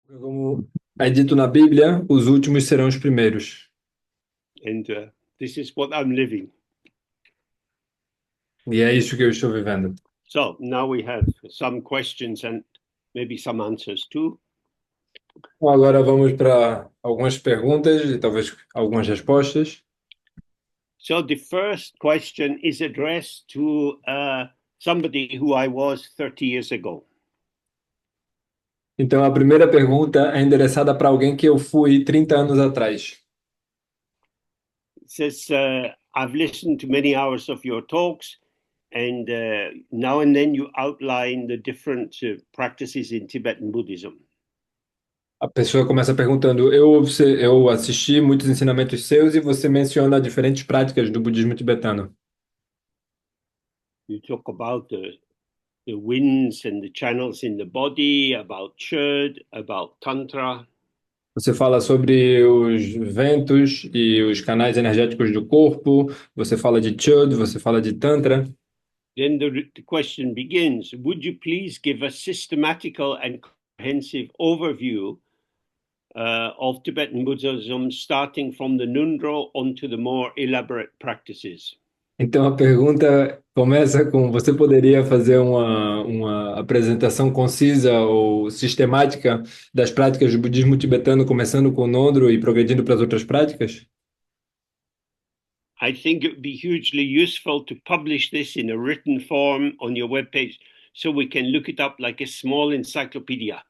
Como é dito na Bíblia, os últimos serão os primeiros. And this is what I'm living. E é isso que eu estou vivendo. So now we have some questions and maybe some answers too. Bom, agora vamos para algumas perguntas e talvez algumas respostas. So the first question is addressed to somebody who I was 30 years ago. Então, a primeira pergunta é endereçada para alguém que eu fui 30 anos atrás. It says, I've listened to many hours of your talks, and now and then you outline the different practices in Tibetan Buddhism. A pessoa começa perguntando: eu assisti muitos ensinamentos seus e você menciona diferentes práticas do budismo tibetano. You talk about the winds and the channels in the body, about Chöd, about Tantra. Você fala sobre os ventos e os canais energéticos do corpo, você fala de Chöd, você fala de Tantra. Then the question begins, would you please give a systematical and comprehensive overview of Tibetan Buddhism, starting from the Nundro onto the more elaborate practices? Então a pergunta começa com: você poderia fazer uma apresentação concisa ou sistemática das práticas do budismo tibetano, começando com o Nondro e progredindo para as outras práticas? I think it would be hugely useful to publish this in a written form on your webpage so we can look it up like a small encyclopedia.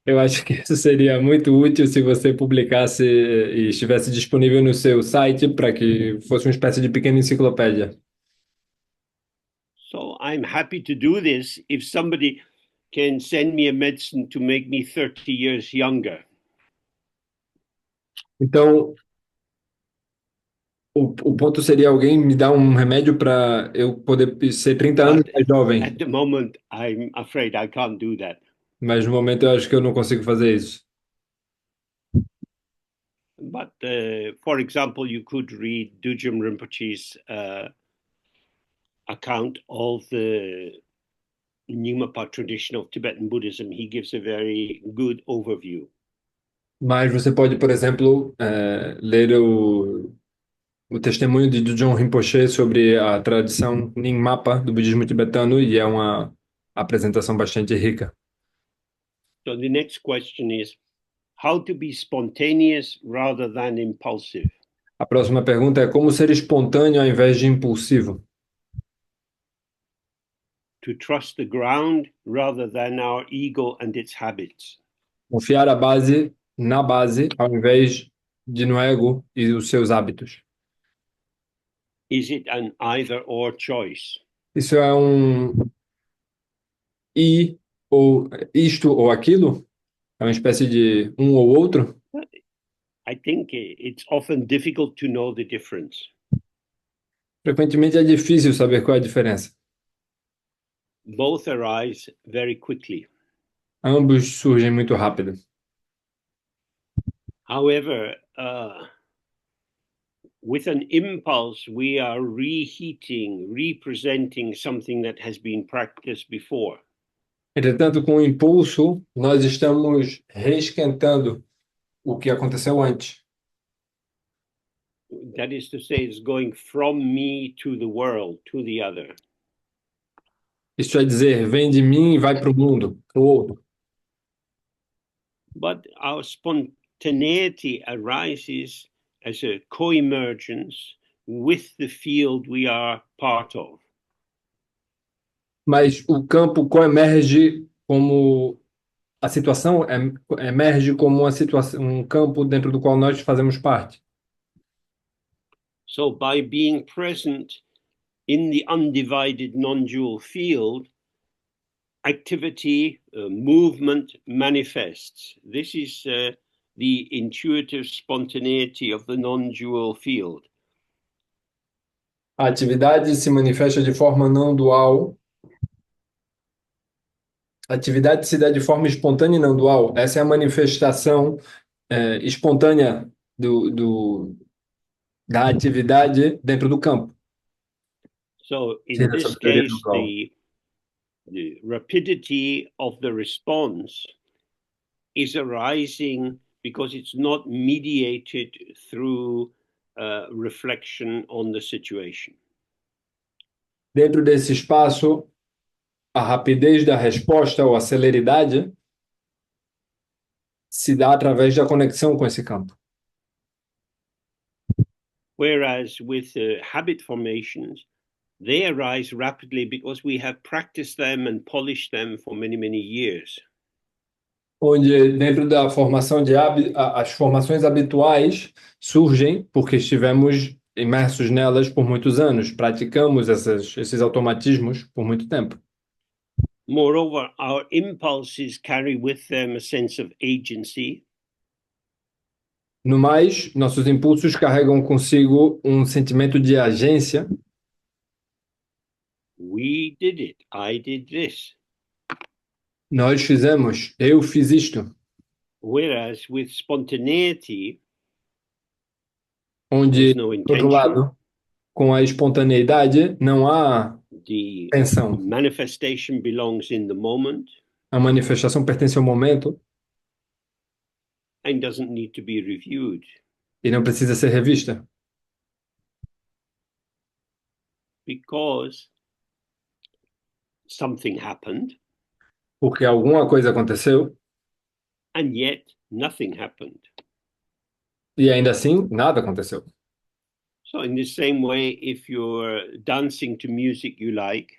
Eu acho que isso seria muito útil se você publicasse e estivesse disponível no seu site para que fosse uma espécie de pequena enciclopédia. So I'm happy to do this if somebody can send me a medicine to make me 30 years younger. Então, o ponto seria alguém me dar um remédio para eu poder ser 30 anos But mais jovem, at the moment, I'm afraid I can't do that. mas no momento eu acho que eu não consigo fazer isso. But for example, you could read Dujum Rinpoche's account of the Nyingma tradition of Tibetan Buddhism. He gives a very good overview. Mas você pode, por exemplo, ler o testemunho de John Rinpoche sobre a tradição Nyingmapa do budismo tibetano e é uma apresentação bastante rica. So the next question is how to be spontaneous rather than impulsive. A próxima pergunta é: como ser espontâneo ao invés de impulsivo? To trust the ground rather than our ego and its habits. Confiar na base ao invés de no ego e os seus hábitos. Is it an either or choice? Isso é um e ou isto ou aquilo? É uma espécie de um ou outro? I think it's often difficult to know the difference. Frequentemente é difícil saber qual é a diferença. Both arise very quickly. Ambos surgem muito rápido. However, with an impulse, we are reheating, representing something that has been practiced before. Entretanto, com o impulso, nós estamos reesquentando o que aconteceu antes. That is to say, it's going from me to the world, to the other. Isso é dizer, vem de mim e vai para o mundo, para o outro. But our spontaneity arises as a co-emergence with the field we are part of. Mas o campo coemerge como a situação emerge como uma situação, um campo dentro do qual nós fazemos parte. So by being present in the undivided non-dual field, activity, movement manifests. This is the intuitive spontaneity of the non-dual field. A atividade se manifesta de forma não dual. A atividade se dá de forma espontânea e não dual. Essa é a manifestação espontânea da atividade dentro do campo. So Sim, in essa this teoria case, dual. the rapidity of the response is arising because it's not mediated through reflection on the situation. Dentro desse espaço, a rapidez da resposta ou a celeridade se dá através da conexão com esse campo. Whereas with habit formations, they arise rapidly because we have practiced them and polished them for many, many years. Onde dentro da formação de as formações habituais surgem porque estivemos imersos nelas por muitos anos, praticamos esses automatismos por muito tempo. Moreover, our impulses carry with them a sense of agency. No mais, nossos impulsos carregam consigo um sentimento de agência. We did it. I did this. Nós fizemos, eu fiz isto. Whereas with spontaneity, Onde, there's no por outro intention. lado, com a espontaneidade, não há The tensão. manifestation belongs in the moment A manifestação pertence ao momento and doesn't need to be reviewed e não precisa ser revista, because something happened porque alguma coisa aconteceu and yet nothing happened. e ainda assim nada aconteceu. So in the same way, if you're dancing to music you like,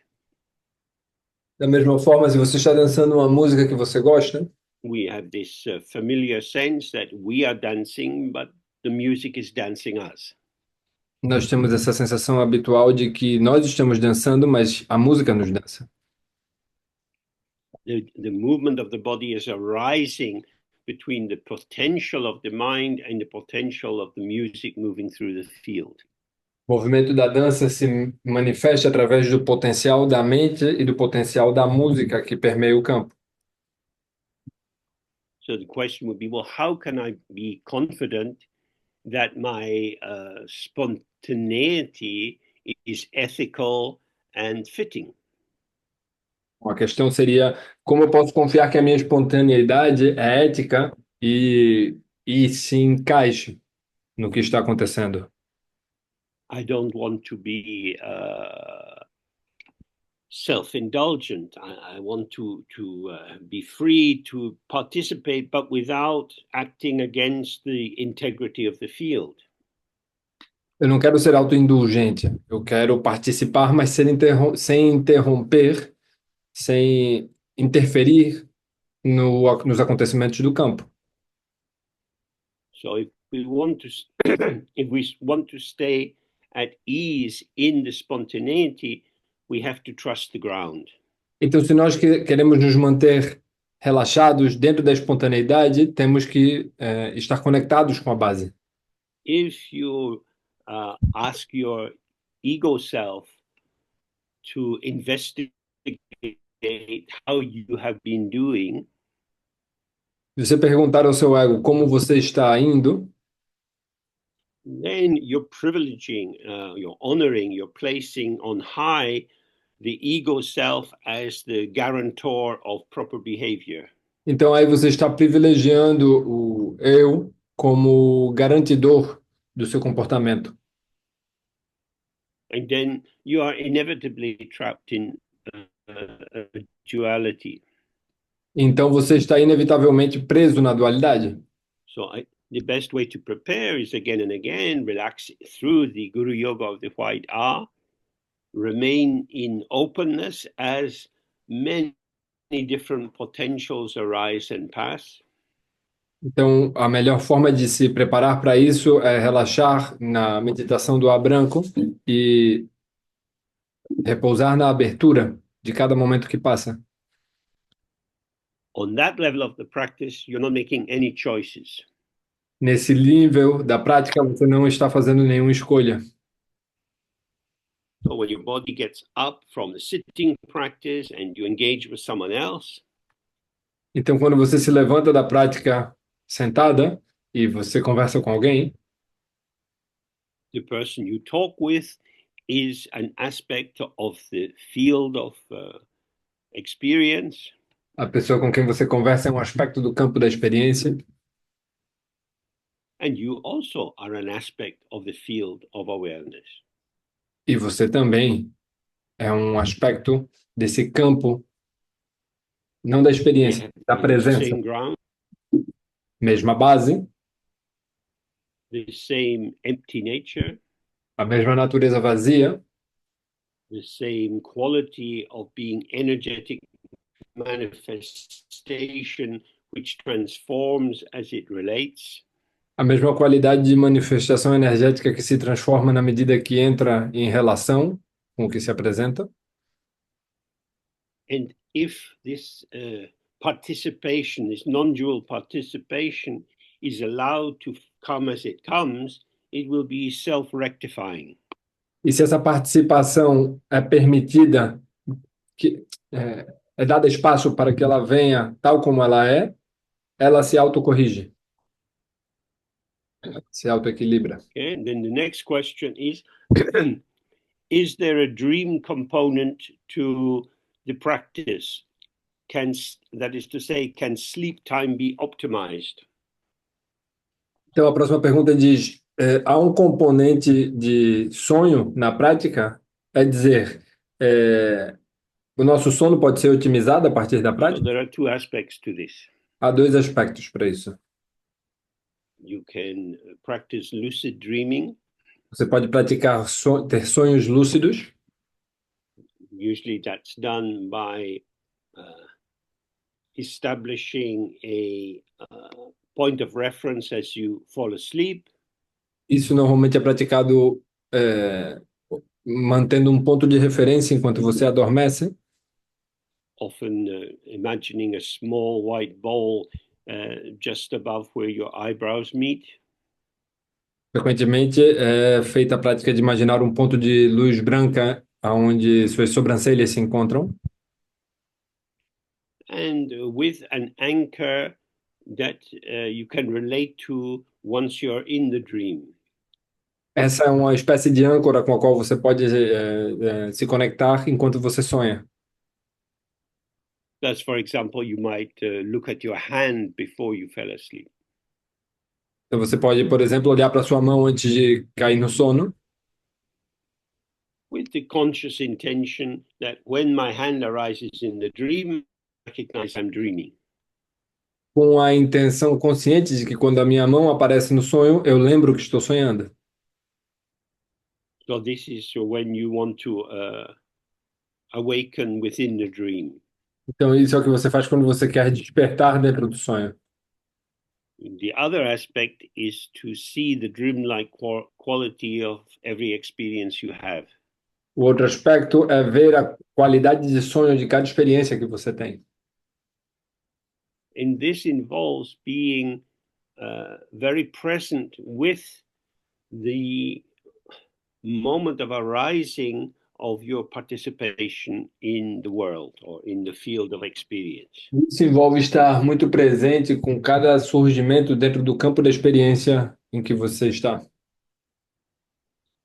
Da mesma forma, se você está dançando uma música que você gosta, we have this familiar sense that we are dancing, but the music is dancing us. nós temos essa sensação habitual de que nós estamos dançando, mas a música nos dança. The movement of the body is arising between the potential of the mind and the potential of the music moving through the field. O movimento da dança se manifesta através do potencial da mente e do potencial da música que permeia o campo. So the question would be, well, how can I be confident that my spontaneity is ethical and fitting? A questão seria como eu posso confiar que a minha espontaneidade é ética e se encaixe no que está acontecendo. I don't want to be self-indulgent. I want to be free to participate, but without acting against the integrity of the field. Eu não quero ser autoindulgente. Eu quero participar, mas sem interromper, sem interferir nos acontecimentos do campo. So if we want to, if we want to stay at ease in the spontaneity, we have to trust the ground. Então, se nós queremos nos manter relaxados dentro da espontaneidade, temos que estar conectados com a base. If you ask your ego self to investigate how you have been doing, Se você perguntar ao seu ego como você está indo, then you're privileging, you're honoring, you're placing on high the ego self as the guarantor of proper behavior. então aí você está privilegiando o eu como garantidor do seu comportamento. And then you are inevitably trapped in duality. Então você está inevitavelmente preso na dualidade. So the best way to prepare is again and again, relax through the Guru Yoga of the White R, remain in openness as many different potentials arise and pass. Então, a melhor forma de se preparar para isso é relaxar na meditação do ar branco e repousar na abertura de cada momento que passa. On that level of the practice, you're not making any choices. Nesse nível da prática, você não está fazendo nenhuma escolha. So when your body gets up from the sitting practice and you engage with someone else, Então, quando você se levanta da prática sentada e você conversa com alguém, the person you talk with is an aspect of the field of experience. A pessoa com quem você conversa é um aspecto do campo da experiência and you also are an aspect of the field of awareness. e você também é um aspecto desse campo, não da We experiência, have da the presença. same ground, Mesma base, the same empty nature, a mesma natureza vazia, the same quality of being energetic manifestation, which transforms as it relates. a mesma qualidade de manifestação energética que se transforma na medida que entra em relação com o que se apresenta. And if this participation, this non-dual participation, is allowed to come as it comes, it will be self-rectifying. E se essa participação é permitida, que é dada espaço para que ela venha tal como ela se autocorrige, se autoequilibra. Okay, and then the next question is there a dream component to the practice? That is to say, can sleep time be optimized? Então, a próxima pergunta diz: há um componente de sonho na prática? É dizer, o nosso sono pode ser otimizado a partir da So prática? there are two aspects to this. Há dois aspectos para isso. You can practice lucid dreaming. Você pode praticar ter sonhos lúcidos. Usually that's done by establishing a point of reference as you fall asleep. Isso normalmente é praticado mantendo um ponto de referência enquanto você adormece. Often imagining a small white ball just above where your eyebrows meet. Frequentemente é feita a prática de imaginar um ponto de luz branca aonde suas sobrancelhas se encontram. And with an anchor that you can relate to once you're in the dream. Essa é uma espécie de âncora com a qual você pode se conectar enquanto você sonha. Thus, for example, you might look at your hand before you fell asleep. Então você pode, por exemplo, olhar para sua mão antes de cair no sono, with the conscious intention that when my hand arises in the dream, I recognize I'm dreaming. com a intenção consciente de que quando a minha mão aparece no sonho, eu lembro que estou sonhando. So this is when you want to awaken within the dream. Então isso é o que você faz quando você quer despertar dentro do sonho. The other aspect is to see the dreamlike quality of every experience you have. O outro aspecto é ver a qualidade de sonho de cada experiência que você tem. And this involves being very present with the moment of arising of your participation in the world or in the field of experience. Isso envolve estar muito presente com cada surgimento dentro do campo da experiência em que você está.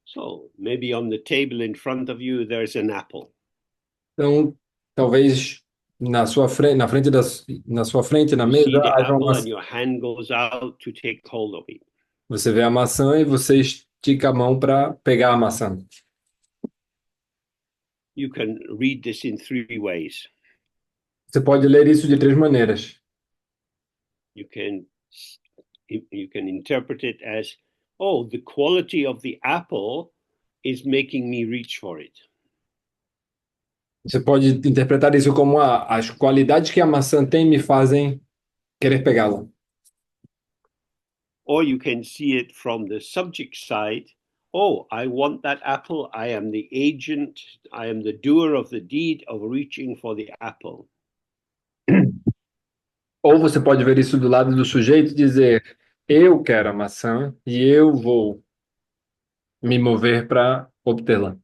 So maybe on the table in front of you, there's an apple. Então, talvez na sua frente, na You mesa, see the haja uma apple and maçã. your hand goes out to take hold of it. Você vê a maçã e você estica a mão para pegar a maçã. You can read this in three ways. Você pode ler isso de três maneiras. You can interpret it as, oh, the quality of the apple is making me reach for it. Você pode interpretar isso como as qualidades que a maçã tem me fazem querer pegá-la. Or you can see it from the subject side. Oh, I want that apple. I am the agent. I am the doer of the deed of reaching for the apple. Ou você pode ver isso do lado do sujeito e dizer: eu quero a maçã e eu vou me mover para obtê-la.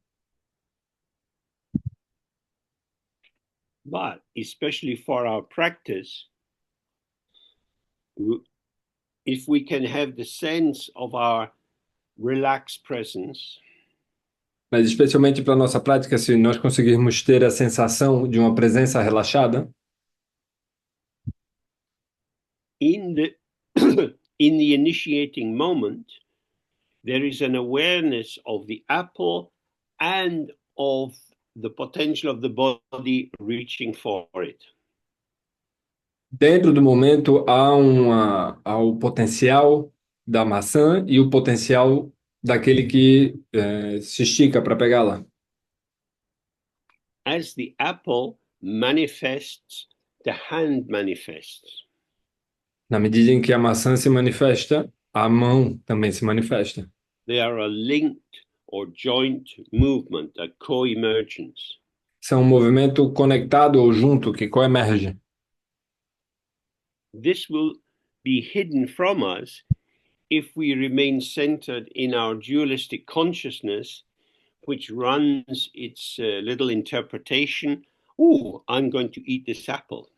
But especially for our practice, if we can have the sense of our relaxed presence, Mas especialmente para a nossa prática, se nós conseguirmos ter a sensação de uma presença relaxada, in the in the initiating moment, there is an awareness of the apple and of the potential of the body reaching for it. Dentro do momento há o potencial da maçã e o potencial daquele que se estica para pegá-la. As the apple manifests, the hand manifests. Na medida em que a maçã se manifesta, a mão também se manifesta. They are a linked or joint movement, a co-emergence. São um movimento conectado ou junto que coemerge. This will be hidden from us if we remain centered in our dualistic consciousness, which runs its little interpretation. Oh, I'm going to eat this apple.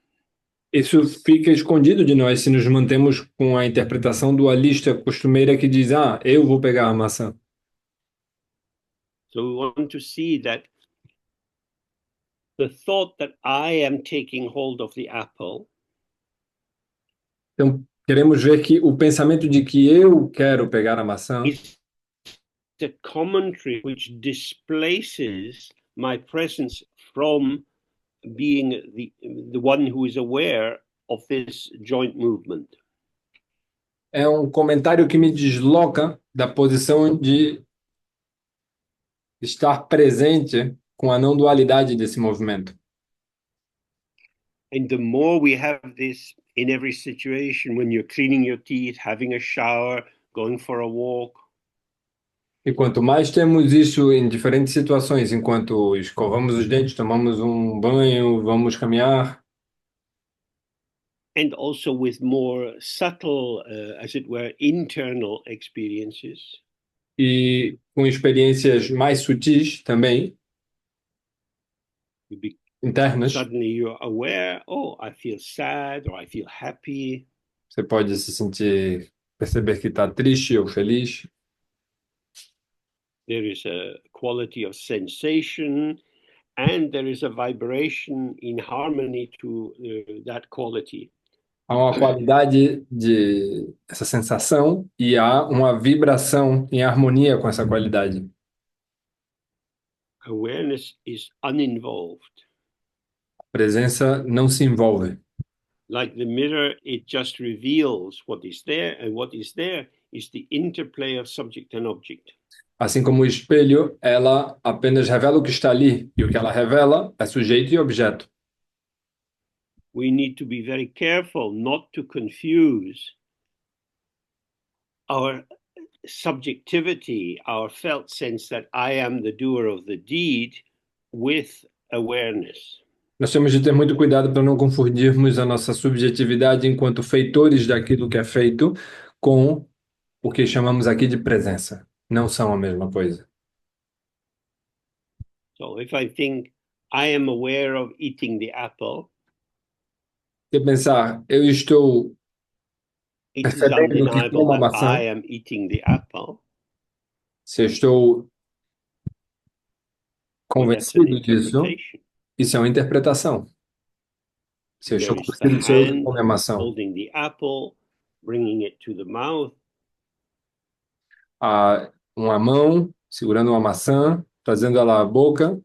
Isso fica escondido de nós se nos mantemos com a interpretação dualista costumeira que diz: ah, eu vou pegar a maçã. So we want to see that the thought that I am taking hold of the apple Então, queremos ver que o pensamento de que eu quero pegar a maçã is a commentary which displaces my presence from being the one who is aware of this joint movement. é um comentário que me desloca da posição de estar presente com a não dualidade desse movimento. And the more we have this in every situation, when you're cleaning your teeth, having a shower, going for a walk, E quanto mais temos isso em diferentes situações, enquanto escovamos os dentes, tomamos um banho, vamos caminhar, and also with more subtle, as it were, internal experiences, e com experiências mais sutis também, you be, internas, suddenly you're aware, oh, I feel sad or I feel happy. você pode se sentir, perceber que está triste ou feliz. There is a quality of sensation, and there is a vibration in harmony to that quality. Há uma qualidade de essa sensação e há uma vibração em harmonia com essa qualidade. Awareness is uninvolved. A presença não se envolve. Like the mirror, it just reveals what is there, and what is there is the interplay of subject and object. Assim como o espelho, ela apenas revela o que está ali, e o que ela revela é sujeito e objeto. We need to be very careful not to confuse our subjectivity, our felt sense that I am the doer of the deed, with awareness. Nós temos de ter muito cuidado para não confundirmos a nossa subjetividade enquanto feitores daquilo que é feito com o que chamamos aqui de presença. Não são a mesma coisa. So if I think I am aware of eating the apple, Se pensar, eu estou it is percebendo que undeniable como a that I maçã, am eating the apple, se eu estou well, that's an convencido disso, interpretation. isso é uma interpretação. Se eu estou There is the convencido disso, eu hand como a maçã. holding the apple, bringing it to the mouth. Há uma mão segurando uma maçã, trazendo ela à boca,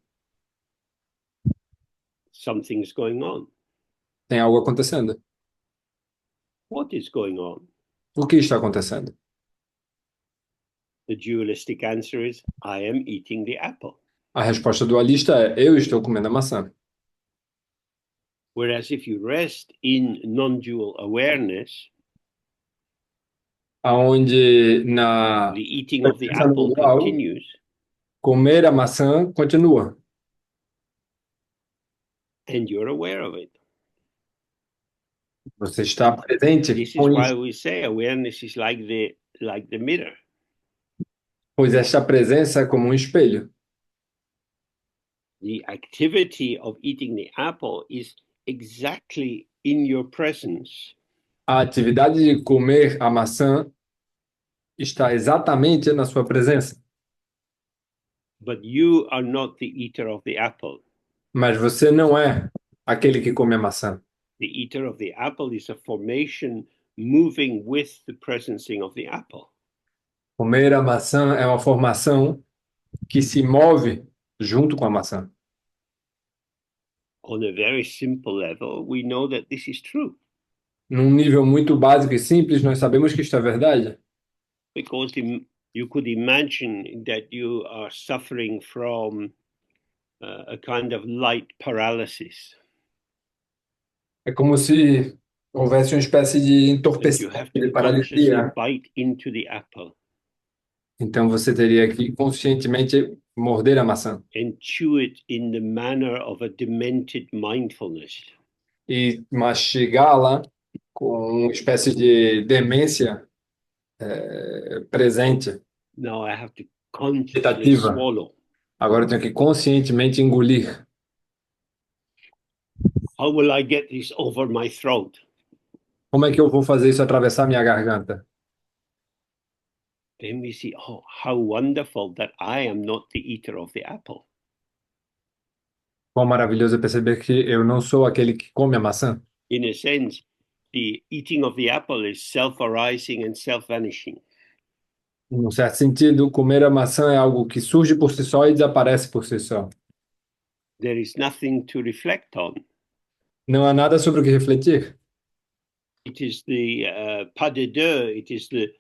Something's going on. tem algo acontecendo. What is going on? O que está acontecendo? The dualistic answer is I am eating the apple. A resposta dualista é: eu estou comendo a maçã. Whereas if you rest in non-dual awareness, Aonde na the eating of the presença não apple dual, continues, comer a maçã continua. and you're aware of it. Você está presente This is com why isso, we say awareness is like the mirror. pois esta presença é como um espelho. The activity of eating the apple is exactly in your presence, A atividade de comer a maçã está exatamente na sua presença, but you are not the eater of the apple. mas você não é aquele que come a maçã. The eater of the apple is a formation moving with the presencing of the apple. Comer a maçã é uma formação que se move junto com a maçã. On a very simple level, we know that this is true Num nível muito básico e simples, nós sabemos que isto é verdade. because you could imagine that you are suffering from a kind of light paralysis, É como se houvesse uma espécie de that you have entorpecimento, to de consciously paralisia. bite into the apple Então você teria que conscientemente morder a maçã and chew it in the manner of a demented mindfulness. e mastigá-la com uma espécie de demência presente, Now I have to consciously meditativa. swallow. Agora eu tenho que conscientemente engolir. How will I get this over my throat? Como é que eu vou fazer isso atravessar minha garganta? Then we see, oh, how wonderful that I am not the eater of the apple. Quão maravilhoso é perceber que eu não sou aquele que come a maçã. In a sense, the eating of the apple is self arising and self vanishing. Num certo sentido, comer a maçã é algo que surge por si só e desaparece por si só. There is nothing to reflect on. Não há nada sobre o que refletir. It is the pas de deux, it is the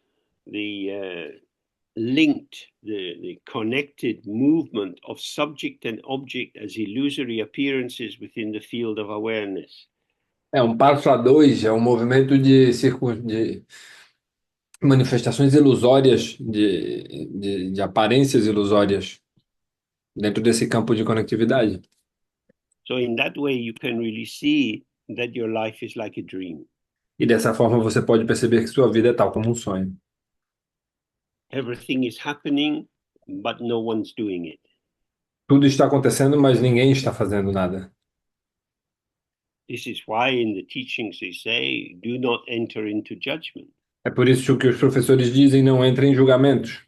linked, the connected movement of subject and object as illusory appearances within the field of awareness. É um passo a dois, é um movimento de manifestações ilusórias, de aparências ilusórias dentro desse campo de conectividade. So, in that way, you can really see that your life is like a dream. E dessa forma você pode perceber que sua vida é tal como um sonho. Everything is happening, but no one's doing it. Tudo está acontecendo, mas ninguém está fazendo nada. This is why in the teachings they say, do not enter into judgment. É por isso que os professores dizem não entre em julgamentos.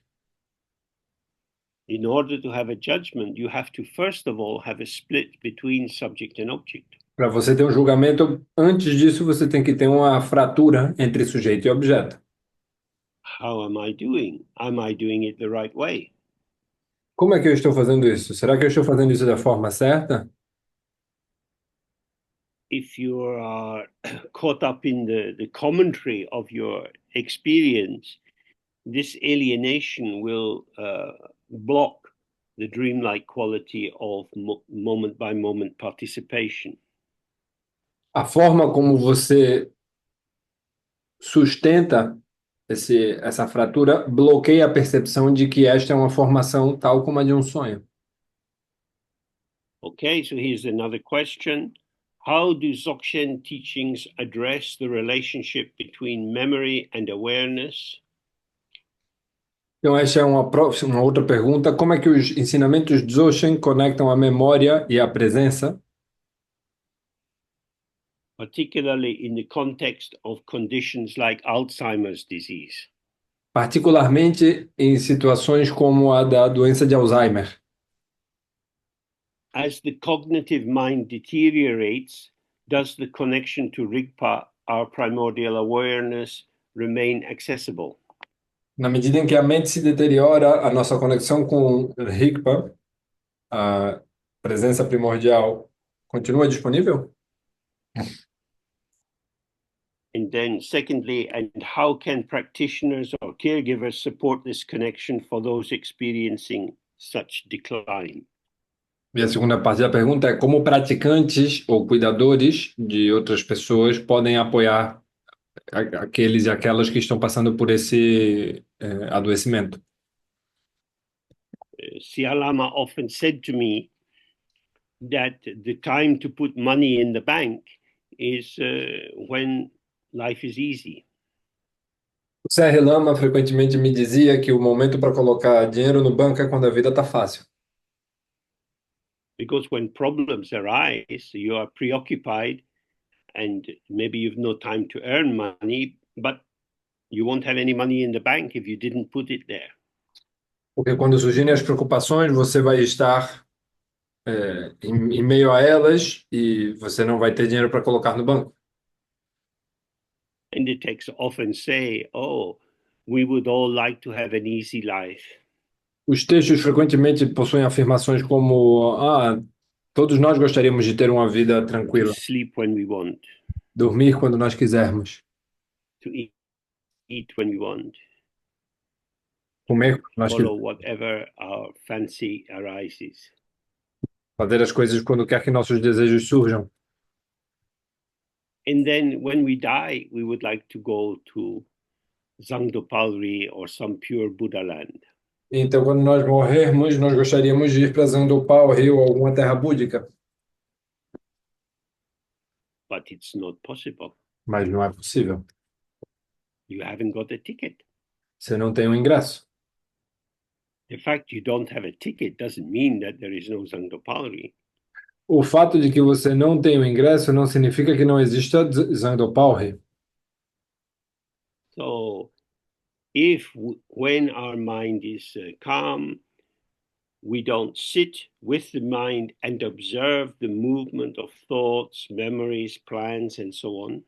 In order to have a judgment, you have to first of all have a split between subject and object. Para você ter um julgamento, antes disso você tem que ter uma fratura entre sujeito e objeto. How am I doing? Am I doing it the right way? Como é que eu estou fazendo isso? Será que eu estou fazendo isso da forma certa? If you are caught up in the commentary of your experience, this alienation will block the dreamlike quality of moment by moment participation. A forma como você sustenta essa fratura bloqueia a percepção de que esta é uma formação tal como a de um sonho. Okay, so here's another question. How do Dzogchen teachings address the relationship between memory and awareness? Então, essa é uma outra pergunta. Como é que os ensinamentos Dzogchen conectam a memória e a presença? Particularly in the context of conditions like Alzheimer's disease. Particularmente em situações como a da doença de Alzheimer. As the cognitive mind deteriorates, does the connection to Rigpa, our primordial awareness, remain accessible? Na medida em que a mente se deteriora, a nossa conexão com Rigpa, a presença primordial, continua disponível? And then, secondly, and how can practitioners or caregivers support this connection for those experiencing such decline? E a segunda parte da pergunta é como praticantes ou cuidadores de outras pessoas podem apoiar aqueles e aquelas que estão passando por esse adoecimento. Sialama often said to me that the time to put money in the bank is when life is easy. O C.R. Lama frequentemente me dizia que o momento para colocar dinheiro no banco é quando a vida está fácil. Because when problems arise, you are preoccupied and maybe you've no time to earn money, but you won't have any money in the bank if you didn't put it there. Porque quando surgirem as preocupações, você vai estar em meio a elas e você não vai ter dinheiro para colocar no banco. And the texts often say, oh, we would all like to have an easy life, Os textos frequentemente possuem afirmações como: todos nós gostaríamos de ter uma vida to tranquila, sleep when we want, dormir quando nós quisermos, to eat when we want, comer quando nós follow quisermos, whatever our fancy arises. fazer as coisas quando quer que nossos desejos surjam. And then when we die, we would like to go to Zangdopalri or some pure Buddha land. Então, quando nós morrermos, nós gostaríamos de ir para Zandopal, Rio, alguma terra búdica, But it's not possible. mas não é possível. You haven't got a ticket. Você não tem um ingresso. The fact you don't have a ticket doesn't mean that there is no Zangdopalri. O fato de que você não tem o ingresso não significa que não exista Zandopal. So if when our mind is calm, we don't sit with the mind and observe the movement of thoughts, memories, plans, and so on.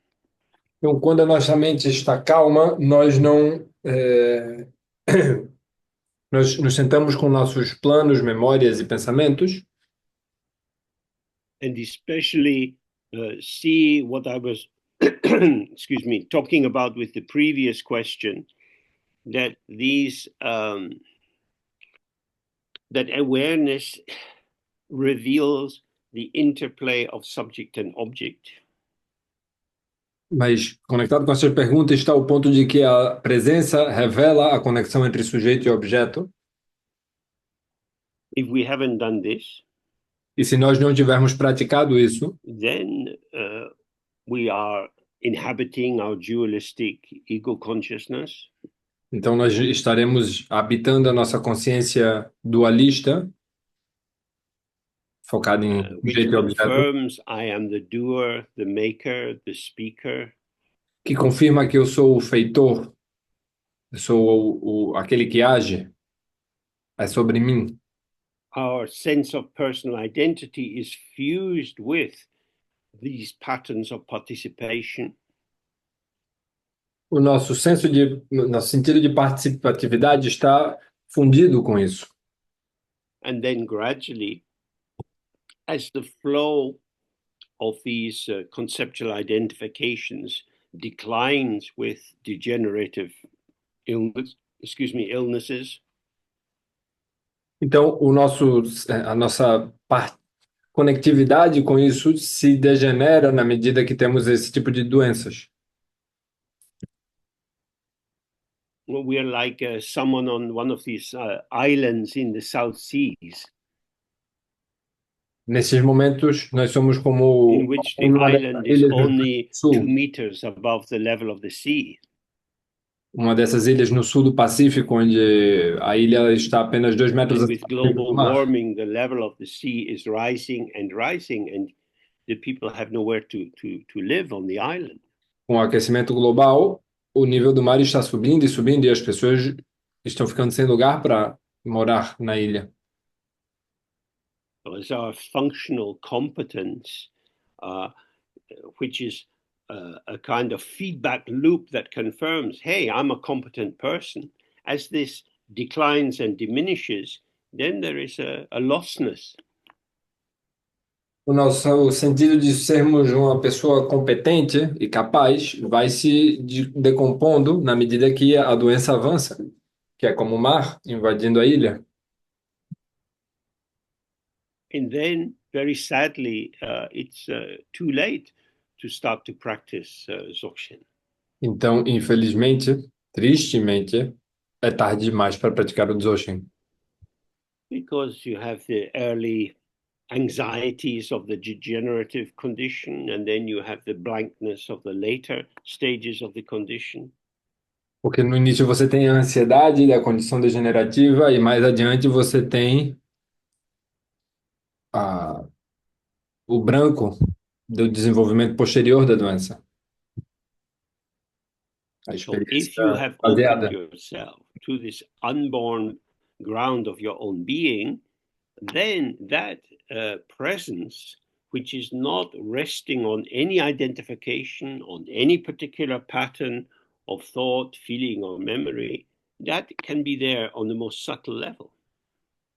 Então, quando a nossa mente está calma, nós não nós nos sentamos com nossos planos, memórias e pensamentos And especially see what I was, excuse me, talking about with the previous question, that these that awareness reveals the interplay of subject and object. Mas conectado com essa pergunta está o ponto de que a presença revela a conexão entre sujeito e objeto. If we haven't done this, E se nós não tivermos praticado isso, then we are inhabiting our dualistic ego consciousness, então nós estaremos habitando a nossa consciência dualista, focada em which sujeito e objeto, confirms I am the doer, the maker, the speaker, que confirma que eu sou o feitor, eu sou aquele que age, é sobre mim. our sense of personal identity is fused with these patterns of participation. O nosso nosso sentido de participatividade está fundido com isso. And then gradually, as the flow of these conceptual identifications declines with degenerative illnesses, Então, a nossa conectividade com isso se degenera na medida que temos esse tipo de doenças. we are like someone on one of these islands in the South Seas, Nesses momentos, nós somos como in which the uma island dessas is ilhas no only sul, 2 meters above the level of the sea. uma dessas ilhas no sul do Pacífico, onde a ilha está apenas 2 metros And with acima do nível do global mar. warming, the level of the sea is rising, and the people have nowhere to live on the island. Com o aquecimento global, o nível do mar está subindo e subindo, e as pessoas estão ficando sem lugar para morar na ilha. So it's our functional competence, which is a kind of feedback loop that confirms, hey, I'm a competent person. As this declines and diminishes, then there is a lostness. O nosso sentido de sermos uma pessoa competente e capaz vai se decompondo na medida que a doença avança, que é como o mar invadindo a ilha. And then, very sadly, it's too late to start to practice Dzogchen. Então, infelizmente, tristemente, é tarde demais para praticar o Dzogchen. Because you have the early anxieties of the degenerative condition, and then you have the blankness of the later stages of the condition. Porque no início você tem a ansiedade da condição degenerativa e mais adiante você tem a, o branco do desenvolvimento posterior da doença. A So if you experiência have opened baseada. yourself to this unborn ground of your own being, then that presence, which is not resting on any identification, on any particular pattern of thought, feeling, or memory, that can be there on the most subtle level.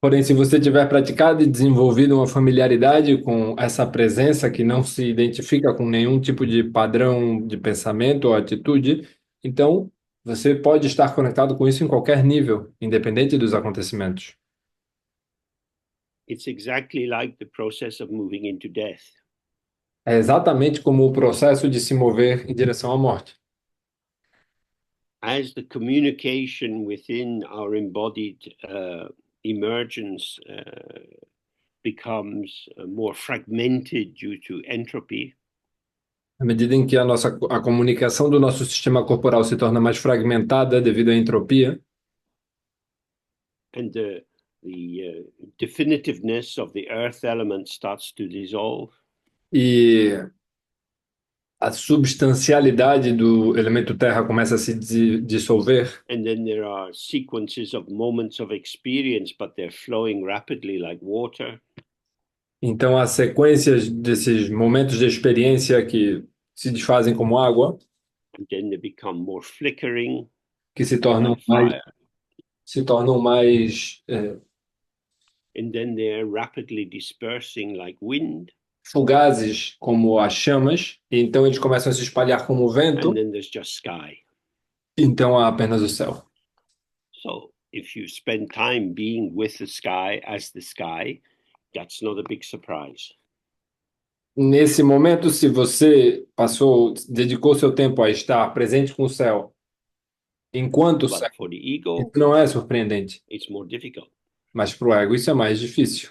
Porém, se você tiver praticado e desenvolvido uma familiaridade com essa presença que não se identifica com nenhum tipo de padrão de pensamento ou atitude, então você pode estar conectado com isso em qualquer nível, independente dos acontecimentos. It's exactly like the process of moving into death. É exatamente como o processo de se mover em direção à morte. As the communication within our embodied emergence becomes more fragmented due to entropy, À medida em que a comunicação do nosso sistema corporal se torna mais fragmentada devido à entropia, and definitiveness of the earth element starts to dissolve, e a substancialidade do elemento terra começa a se dissolver, and then there are sequences of moments of experience, but they're flowing rapidly like water. então as sequências desses momentos de experiência que se desfazem como água, And then they become more flickering que se tornam like mais, fire. se tornam mais And then they're rapidly dispersing like wind. fugazes como as chamas, e então eles começam a se espalhar como o vento, And then there's just sky. então há apenas o céu. So if you spend time being with the sky as the sky, that's not a big surprise. Nesse momento, se você dedicou seu tempo a estar presente com o céu, enquanto o céu, But for the isso ego, não é surpreendente, it's more difficult mas para o ego isso é mais difícil,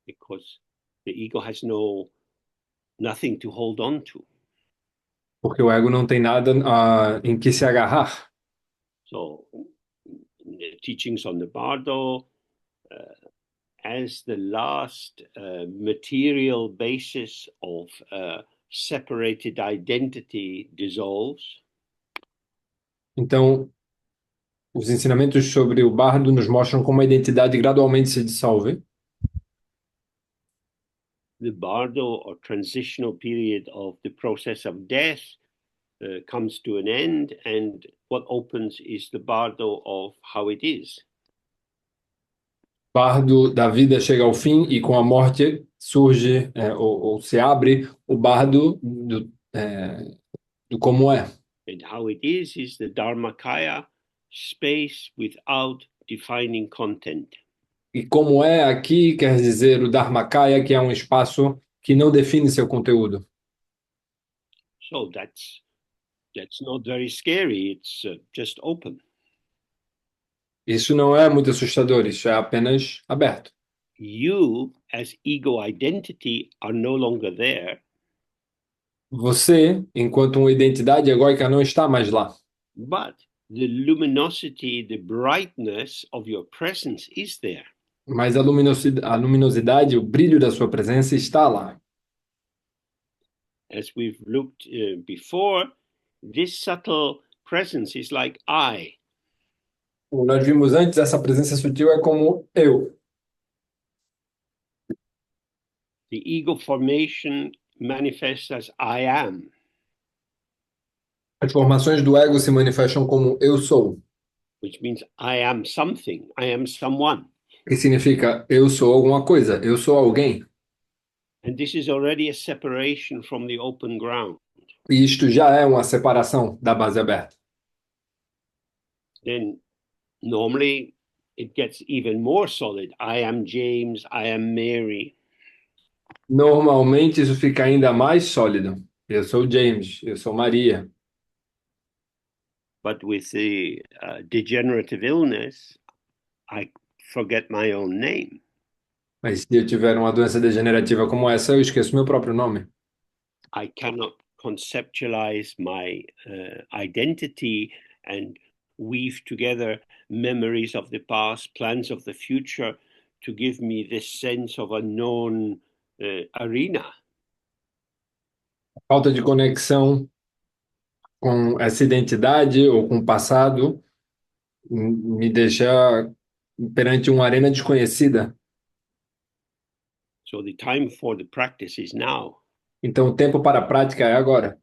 because the ego has nothing to hold on to. porque o ego não tem nada em que se agarrar. So the teachings on the Bardo, as the last material basis of separated identity dissolves, Então, os ensinamentos sobre o bardo nos mostram como a identidade gradualmente se dissolve. the Bardo or transitional period of the process of death comes to an end, and what opens is the Bardo of how it is. O bardo da vida chega ao fim e com a morte surge ou se abre o bardo do como é. And how it is the Dharmakaya, space without defining content. E como é aqui quer dizer o Dharmakaya, que é um espaço que não define seu conteúdo. So that's not very scary. It's just open. Isso não é muito assustador, isso é apenas aberto. You, as ego identity, are no longer there, Você, enquanto uma identidade egóica, não está mais lá. but the luminosity, the brightness of your presence is there. Mas a luminosidade, o brilho da sua presença está lá. As we've looked before, this subtle presence is like I. Como nós vimos antes, essa presença sutil é como eu. The ego formation manifests as I am. As formações do ego se manifestam como eu sou, Which means I am something, I am someone. que significa eu sou alguma coisa, eu sou alguém. And this is already a separation from the open ground. E isto já é uma separação da base aberta. Then normally it gets even more solid. I am James, I am Mary. Normalmente isso fica ainda mais sólido. Eu sou James, eu sou Maria. But with the degenerative illness, I forget my own name. Mas se eu tiver uma doença degenerativa como essa, eu esqueço meu próprio nome. I cannot conceptualize my identity and weave together memories of the past, plans of the future to give me this sense of a known arena. Falta de conexão com essa identidade ou com o passado me deixa perante uma arena desconhecida. So the time for the practice is now. Então, o tempo para a prática é agora.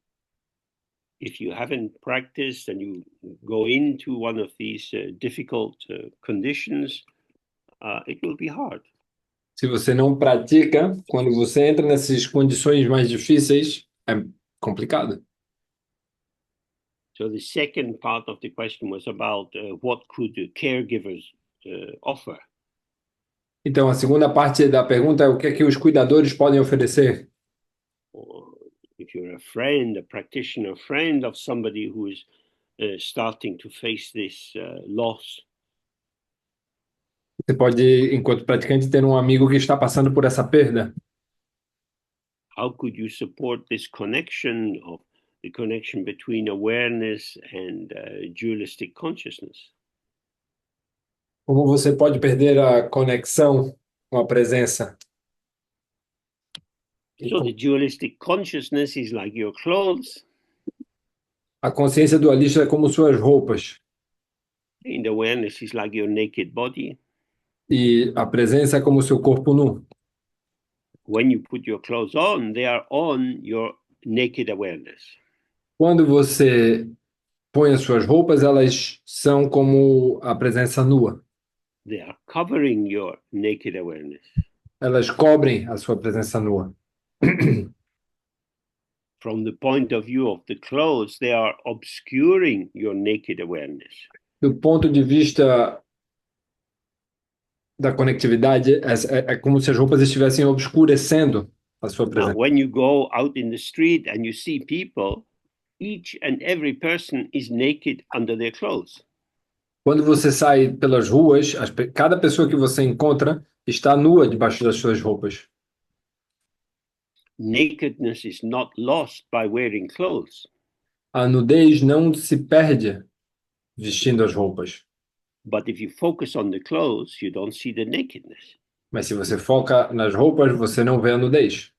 If you haven't practiced and you go into one of these difficult conditions, it will be hard. Se você não pratica, quando você entra nessas condições mais difíceis, é complicado. So the second part of the question was about what could the caregivers offer. Então, a segunda parte da pergunta é o que é que os cuidadores podem oferecer? Or if you're a friend, a practitioner, friend of somebody who is starting to face this loss, Você pode, enquanto praticante, ter um amigo que está passando por essa perda. how could you support this connection of the connection between awareness and dualistic consciousness? Como você pode perder a conexão com a presença? So the dualistic consciousness is like your clothes, A consciência dualista é como suas roupas and awareness is like your naked body. e a presença é como seu corpo nu. When you put your clothes on, they are on your naked awareness. Quando você põe as suas roupas, elas são como a presença nua. They are covering your naked awareness. Elas cobrem a sua presença nua. From the point of view of the clothes, they are obscuring your naked awareness. Do ponto de vista da conectividade, é como se as roupas estivessem obscurecendo a sua Now, presença. when you go out in the street and you see people, each and every person is naked under their clothes. Quando você sai pelas ruas, cada pessoa que você encontra está nua debaixo das suas roupas. Nakedness is not lost by wearing clothes. A nudez não se perde vestindo as roupas. But if you focus on the clothes, you don't see the nakedness. Mas se você foca nas roupas, você não vê a nudez.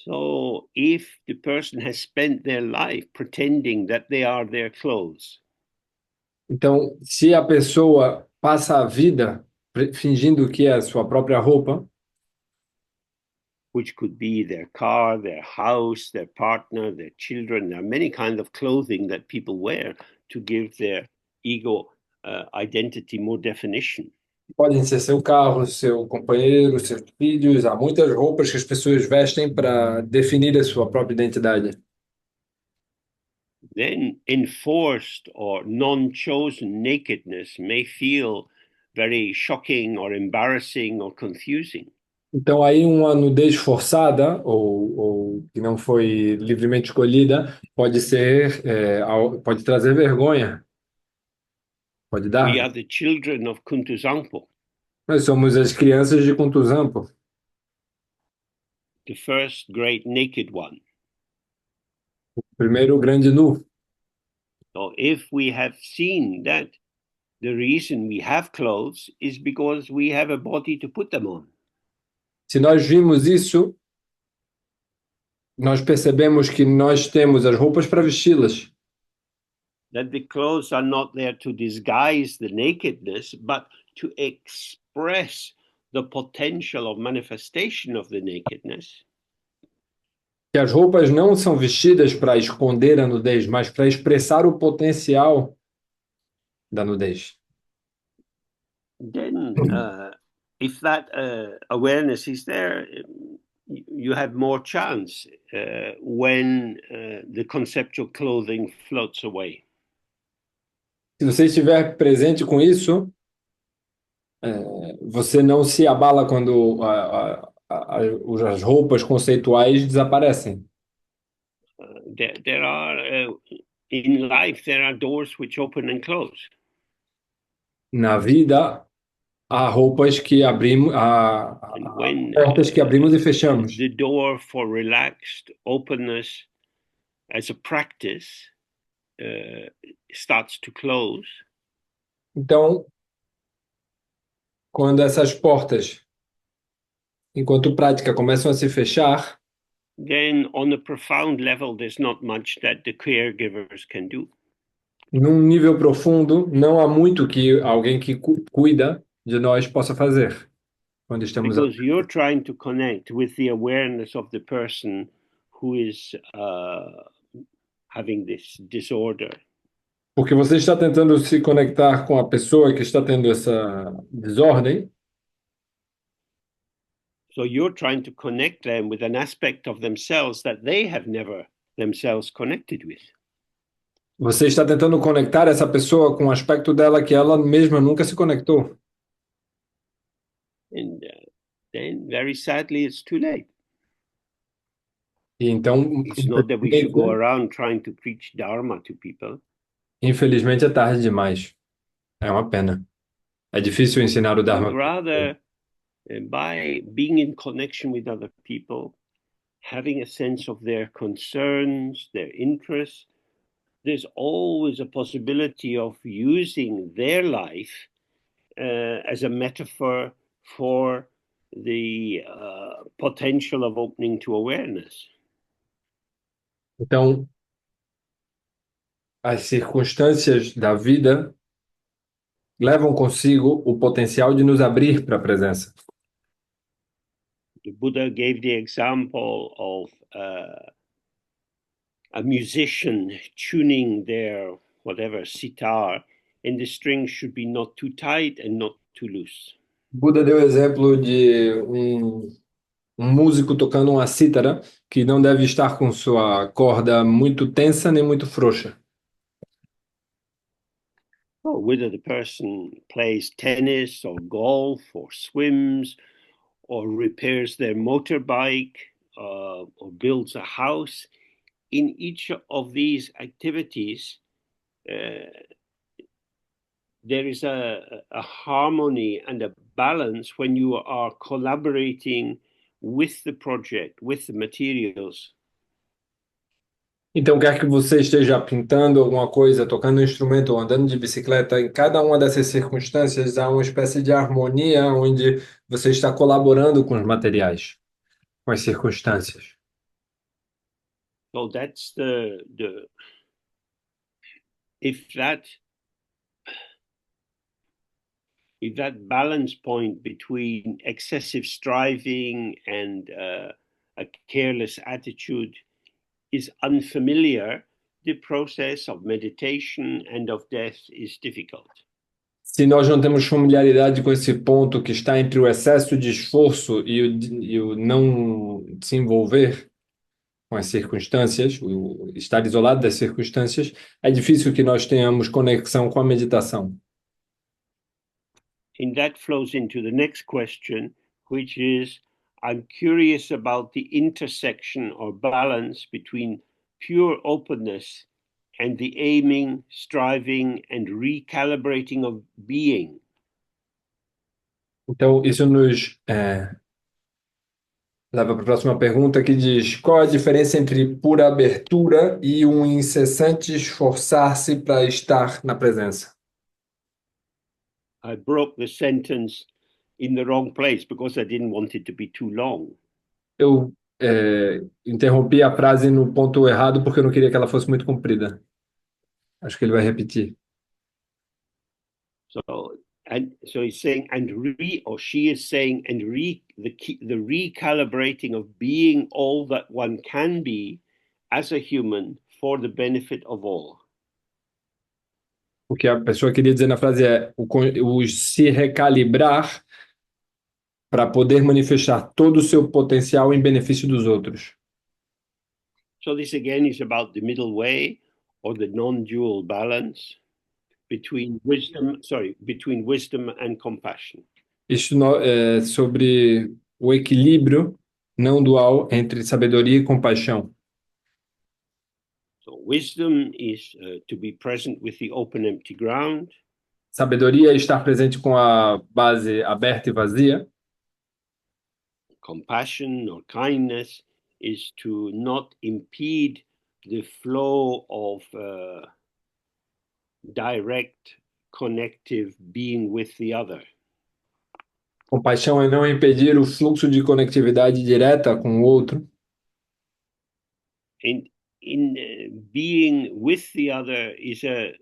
So if the person has spent their life pretending that they are their clothes, Então, se a pessoa passa a vida fingindo que é a sua própria roupa, which could be their car, their house, their partner, their children, there are many kinds of clothing that people wear to give their ego identity more definition. podem ser seu carro, seu companheiro, seus filhos. Há muitas roupas que as pessoas vestem para definir a sua própria identidade. Then enforced or non-chosen nakedness may feel very shocking or embarrassing or confusing. Então, aí uma nudez forçada ou que não foi livremente escolhida pode ser, pode trazer vergonha, pode We dar. are the children of Kuntuzangpo, Nós somos as crianças de Kuntuzampo, the first great naked one. o primeiro grande nu. So if we have seen that the reason we have clothes is because we have a body to put them on. Se nós vimos isso, nós percebemos que nós temos as roupas para vesti-las. That the clothes are not there to disguise the nakedness, but to express the potential of manifestation of the nakedness. Que as roupas não são vestidas para esconder a nudez, mas para expressar o potencial da nudez. Then, if that awareness is there, you have more chance when the conceptual clothing floats away. Se você estiver presente com isso, você não se abala quando as roupas conceituais desaparecem. There are in life there are doors which open and close. Na vida, há roupas que abrimos, há And when portas que abrimos e fechamos. the door for relaxed openness as a practice starts to close, Então, quando essas portas, enquanto prática, começam a se fechar, then on a profound level, there's not much that the caregivers can do. num nível profundo, não há muito que alguém que cuida de nós possa fazer quando estamos Because you're trying to connect with the awareness of the person who is having this disorder. porque você está tentando se conectar com a pessoa que está tendo essa desordem. So you're trying to connect them with an aspect of themselves that they have never themselves connected with. Você está tentando conectar essa pessoa com um aspecto dela que ela mesma nunca se conectou. And then, very sadly, it's too late. E então, It's not that we should go infelizmente, around trying to preach Dharma to people. infelizmente é tarde demais. É uma pena. É difícil ensinar o But Dharma. rather, by being in connection with other people, having a sense of their concerns, their interests, there's always a possibility of using their life as a metaphor for the potential of opening to awareness. Então, as circunstâncias da vida levam consigo o potencial de nos abrir para a presença. The Buddha gave the example of a musician tuning their whatever sitar, and the strings should be not too tight and not too loose. Buda deu exemplo de um músico tocando uma cítara que não deve estar com sua corda muito tensa nem muito frouxa. So whether the person plays tennis or golf or swims or repairs their motorbike or builds a house, in each of these activities, there is a harmony and a balance when you are collaborating with the project, with the materials. Então, quer que você esteja pintando alguma coisa, tocando um instrumento ou andando de bicicleta, em cada uma dessas circunstâncias há uma espécie de harmonia onde você está colaborando com os materiais, com as circunstâncias. So that's the if that balance point between excessive striving and a careless attitude is unfamiliar, the process of meditation and of death is difficult. Se nós não temos familiaridade com esse ponto que está entre o excesso de esforço e o não se envolver com as circunstâncias, o estar isolado das circunstâncias, é difícil que nós tenhamos conexão com a meditação. And that flows into the next question, which is, I'm curious about the intersection or balance between pure openness and the aiming, striving, and recalibrating of being. Então, isso nos leva para a próxima pergunta que diz: qual a diferença entre pura abertura e um incessante esforçar-se para estar na presença? I broke the sentence in the wrong place because I didn't want it to be too long. Eu interrompi a frase no ponto errado porque eu não queria que ela fosse muito comprida. Acho que ele vai repetir. So he's saying, or she is saying, the recalibrating of being all that one can be as a human for the benefit of all. O que a pessoa queria dizer na frase é o se recalibrar para poder manifestar todo o seu potencial em benefício dos outros. So this again is about the middle way or the non-dual balance between wisdom and compassion. Isso é sobre o equilíbrio não dual entre sabedoria e compaixão. So wisdom is to be present with the open, empty ground. Sabedoria é estar presente com a base aberta e vazia. Compassion or kindness is to not impede the flow of direct, connective being with the other. Compaixão é não impedir o fluxo de conectividade direta com o outro. And in being with the other is a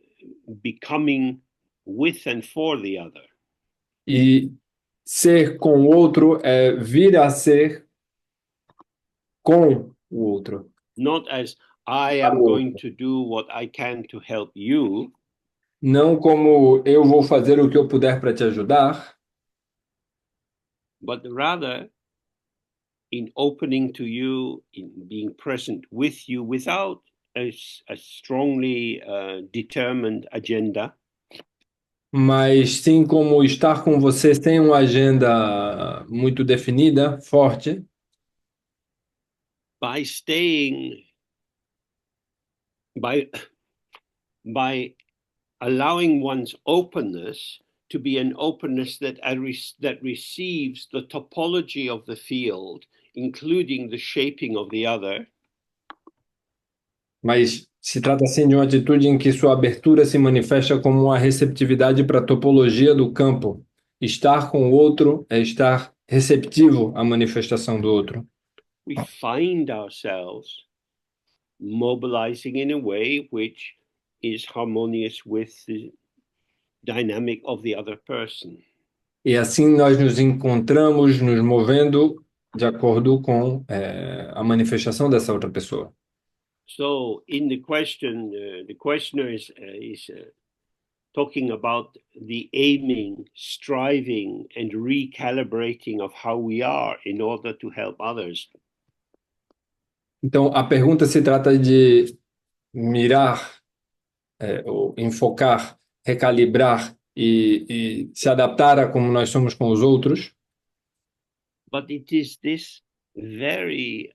becoming with and for the other. E ser com o outro é vir a ser com o outro. not as I Para am o going outro. to do what I can to help you, Não como eu vou fazer o que eu puder para te ajudar, but rather in opening to you, in being present with you without a strongly determined agenda, mas sim como estar com você sem uma agenda muito definida, forte, by staying, by by allowing one's openness to be an openness that receives the topology of the field, including the shaping of the other, mas se trata assim de uma atitude em que sua abertura se manifesta como uma receptividade para a topologia do campo. Estar com o outro é estar receptivo à manifestação do outro. we find ourselves mobilizing in a way which is harmonious with the dynamic of the other person. E assim nós nos encontramos nos movendo de acordo com a manifestação dessa outra pessoa. So, in the question, the questioner is talking about the aiming, striving, and recalibrating of how we are in order to help others. Então, a pergunta se trata de mirar, ou enfocar, recalibrar e se adaptar a como nós somos com os outros, But it is this very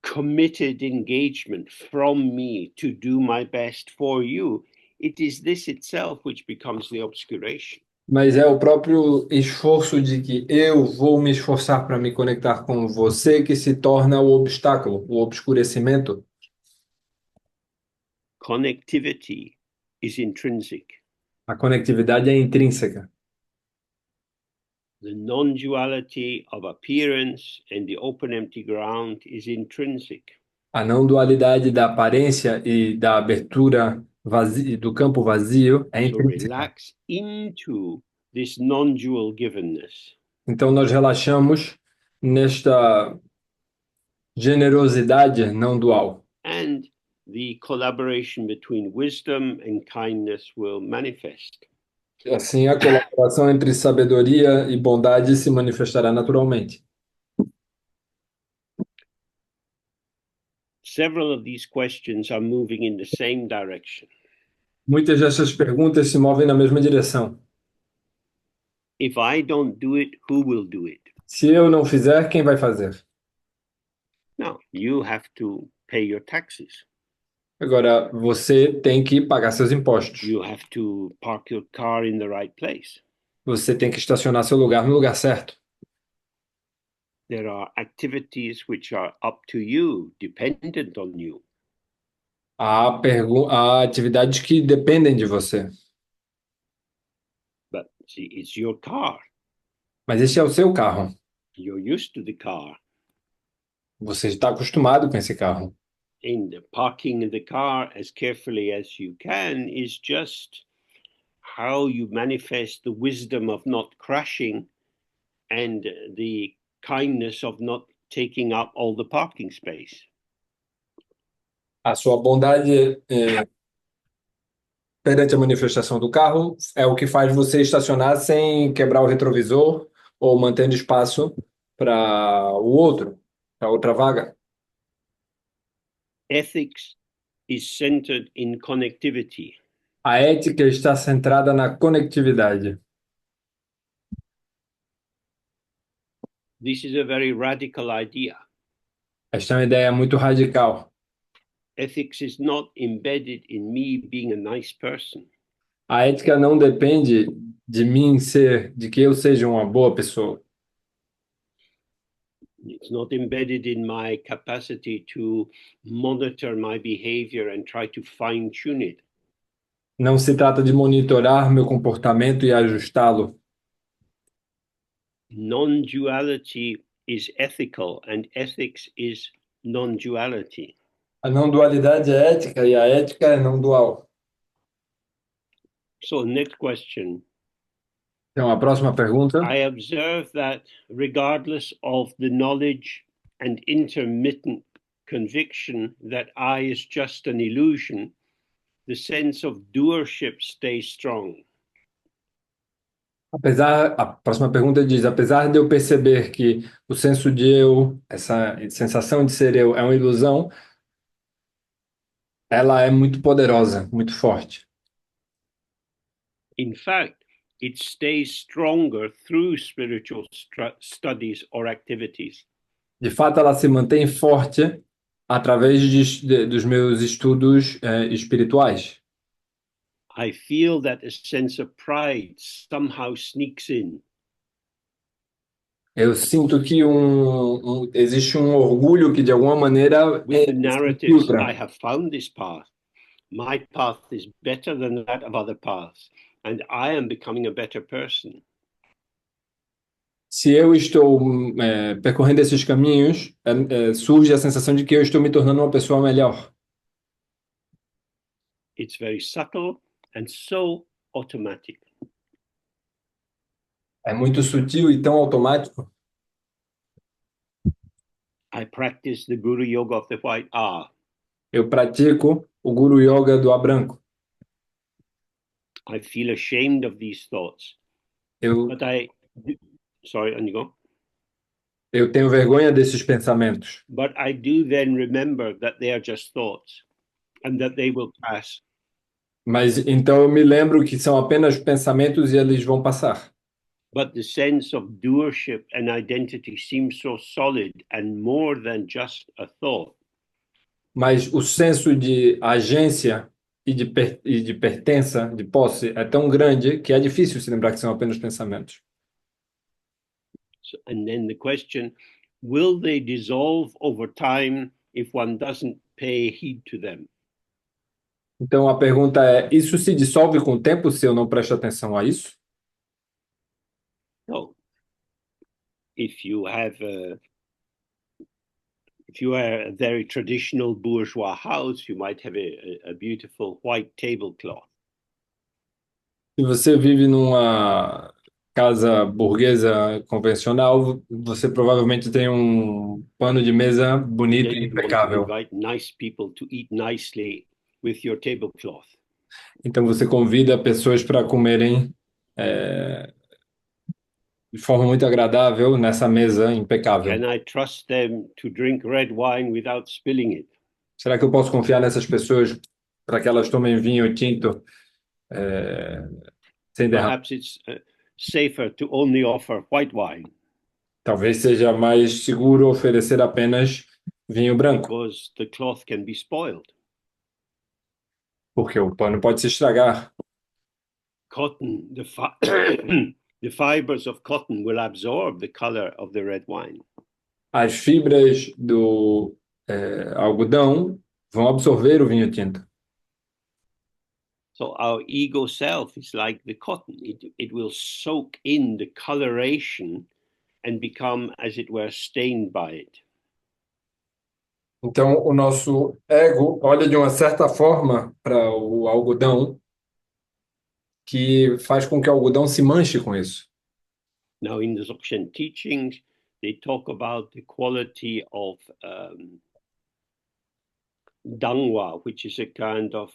committed engagement from me to do my best for you. It is this itself which becomes the obscuration. mas é o próprio esforço de que eu vou me esforçar para me conectar com você que se torna o obstáculo, o obscurecimento. Connectivity is intrinsic. A conectividade é intrínseca. The non duality of appearance and the open empty ground is intrinsic. A não dualidade da aparência e da abertura do campo vazio é So intrínseca. relax into this non dual givenness. Então nós relaxamos nesta generosidade não dual. And the collaboration between wisdom and kindness will manifest. Assim, a colaboração entre sabedoria e bondade se manifestará naturalmente. Several of these questions are moving in the same direction. Muitas dessas perguntas se movem na mesma direção. If I don't do it, who will do it? Se eu não fizer, quem vai fazer? Now, you have to pay your taxes. Agora, você tem que pagar seus impostos. You have to park your car in the right place. Você tem que estacionar seu lugar no lugar certo. There are activities which are up to you, dependent on you. Há atividades que dependem de você. But see, it's your car. Mas esse é o seu carro. You're used to the car. Você está acostumado com esse carro. And parking the car as carefully as you can is just how you manifest the wisdom of not crashing and the kindness of not taking up all the parking space. A sua bondade perante a manifestação do carro é o que faz você estacionar sem quebrar o retrovisor ou mantendo espaço para o outro, para outra vaga. Ethics is centered in connectivity. A ética está centrada na conectividade. This is a very radical idea. Esta é uma ideia muito radical. Ethics is not embedded in me being a nice person. A ética não depende de de que eu seja uma boa pessoa. It's not embedded in my capacity to monitor my behavior and try to fine tune it. Não se trata de monitorar meu comportamento e ajustá-lo. Non-duality is ethical and ethics is non-duality. A não dualidade é ética e a ética é não dual. So next question, Então, a próxima pergunta. I observe that regardless of the knowledge and intermittent conviction that I is just an illusion, the sense of doership stays strong. A próxima pergunta diz: apesar de eu perceber que o senso de eu, essa sensação de ser eu, é uma ilusão, ela é muito poderosa, muito forte. In fact, it stays stronger through spiritual studies or activities. De fato, ela se mantém forte através dos meus estudos espirituais. I feel that a sense of pride somehow sneaks in. Eu sinto que existe um orgulho que, de alguma maneira, With the se narratives, I infiltra. have found this path. My path is better than that of other paths, and I am becoming a better person. Se eu estou percorrendo esses caminhos, surge a sensação de que eu estou me tornando uma pessoa melhor. It's very subtle and so automatic. É muito sutil e tão automático. I practice the Guru Yoga of the White Ah. Eu pratico o Guru Yoga do A branco. I feel ashamed of these thoughts, Eu, but sorry, and you go. eu tenho vergonha desses pensamentos, But I do then remember that they are just thoughts and that they will pass. mas então eu me lembro que são apenas pensamentos e eles vão passar. But the sense of doership and identity seems so solid and more than just a thought. Mas o senso de agência e de pertença, de posse, é tão grande que é difícil se lembrar que são apenas pensamentos. So, and then the question, will they dissolve over time if one doesn't pay heed to them? Então a pergunta é: isso se dissolve com o tempo se eu não presto atenção a isso? No. If you have if you are a very traditional bourgeois house, you might have a beautiful white tablecloth. Se você vive numa casa burguesa convencional, você provavelmente tem um pano de mesa bonito Then e you want to impecável. invite nice people to eat nicely with your tablecloth. Então você convida pessoas para comerem de forma muito agradável nessa mesa impecável. Can I trust them to drink red wine without spilling it? Será que eu posso confiar nessas pessoas para que elas tomem vinho tinto sem derramar? Perhaps it's safer to only offer white wine Talvez seja mais seguro oferecer apenas vinho branco, because the cloth can be spoiled. porque o pano pode se estragar. Cotton, the fibers of cotton will absorb the color of the red wine. As fibras do algodão vão absorver o vinho tinto. So our ego self is like the cotton. It will soak in the coloration and become, as it were, stained by it. Então, o nosso ego olha de uma certa forma para o algodão que faz com que o algodão se manche com isso. Now, in the Dzogchen teachings, they talk about the quality of dangwa, which is a kind of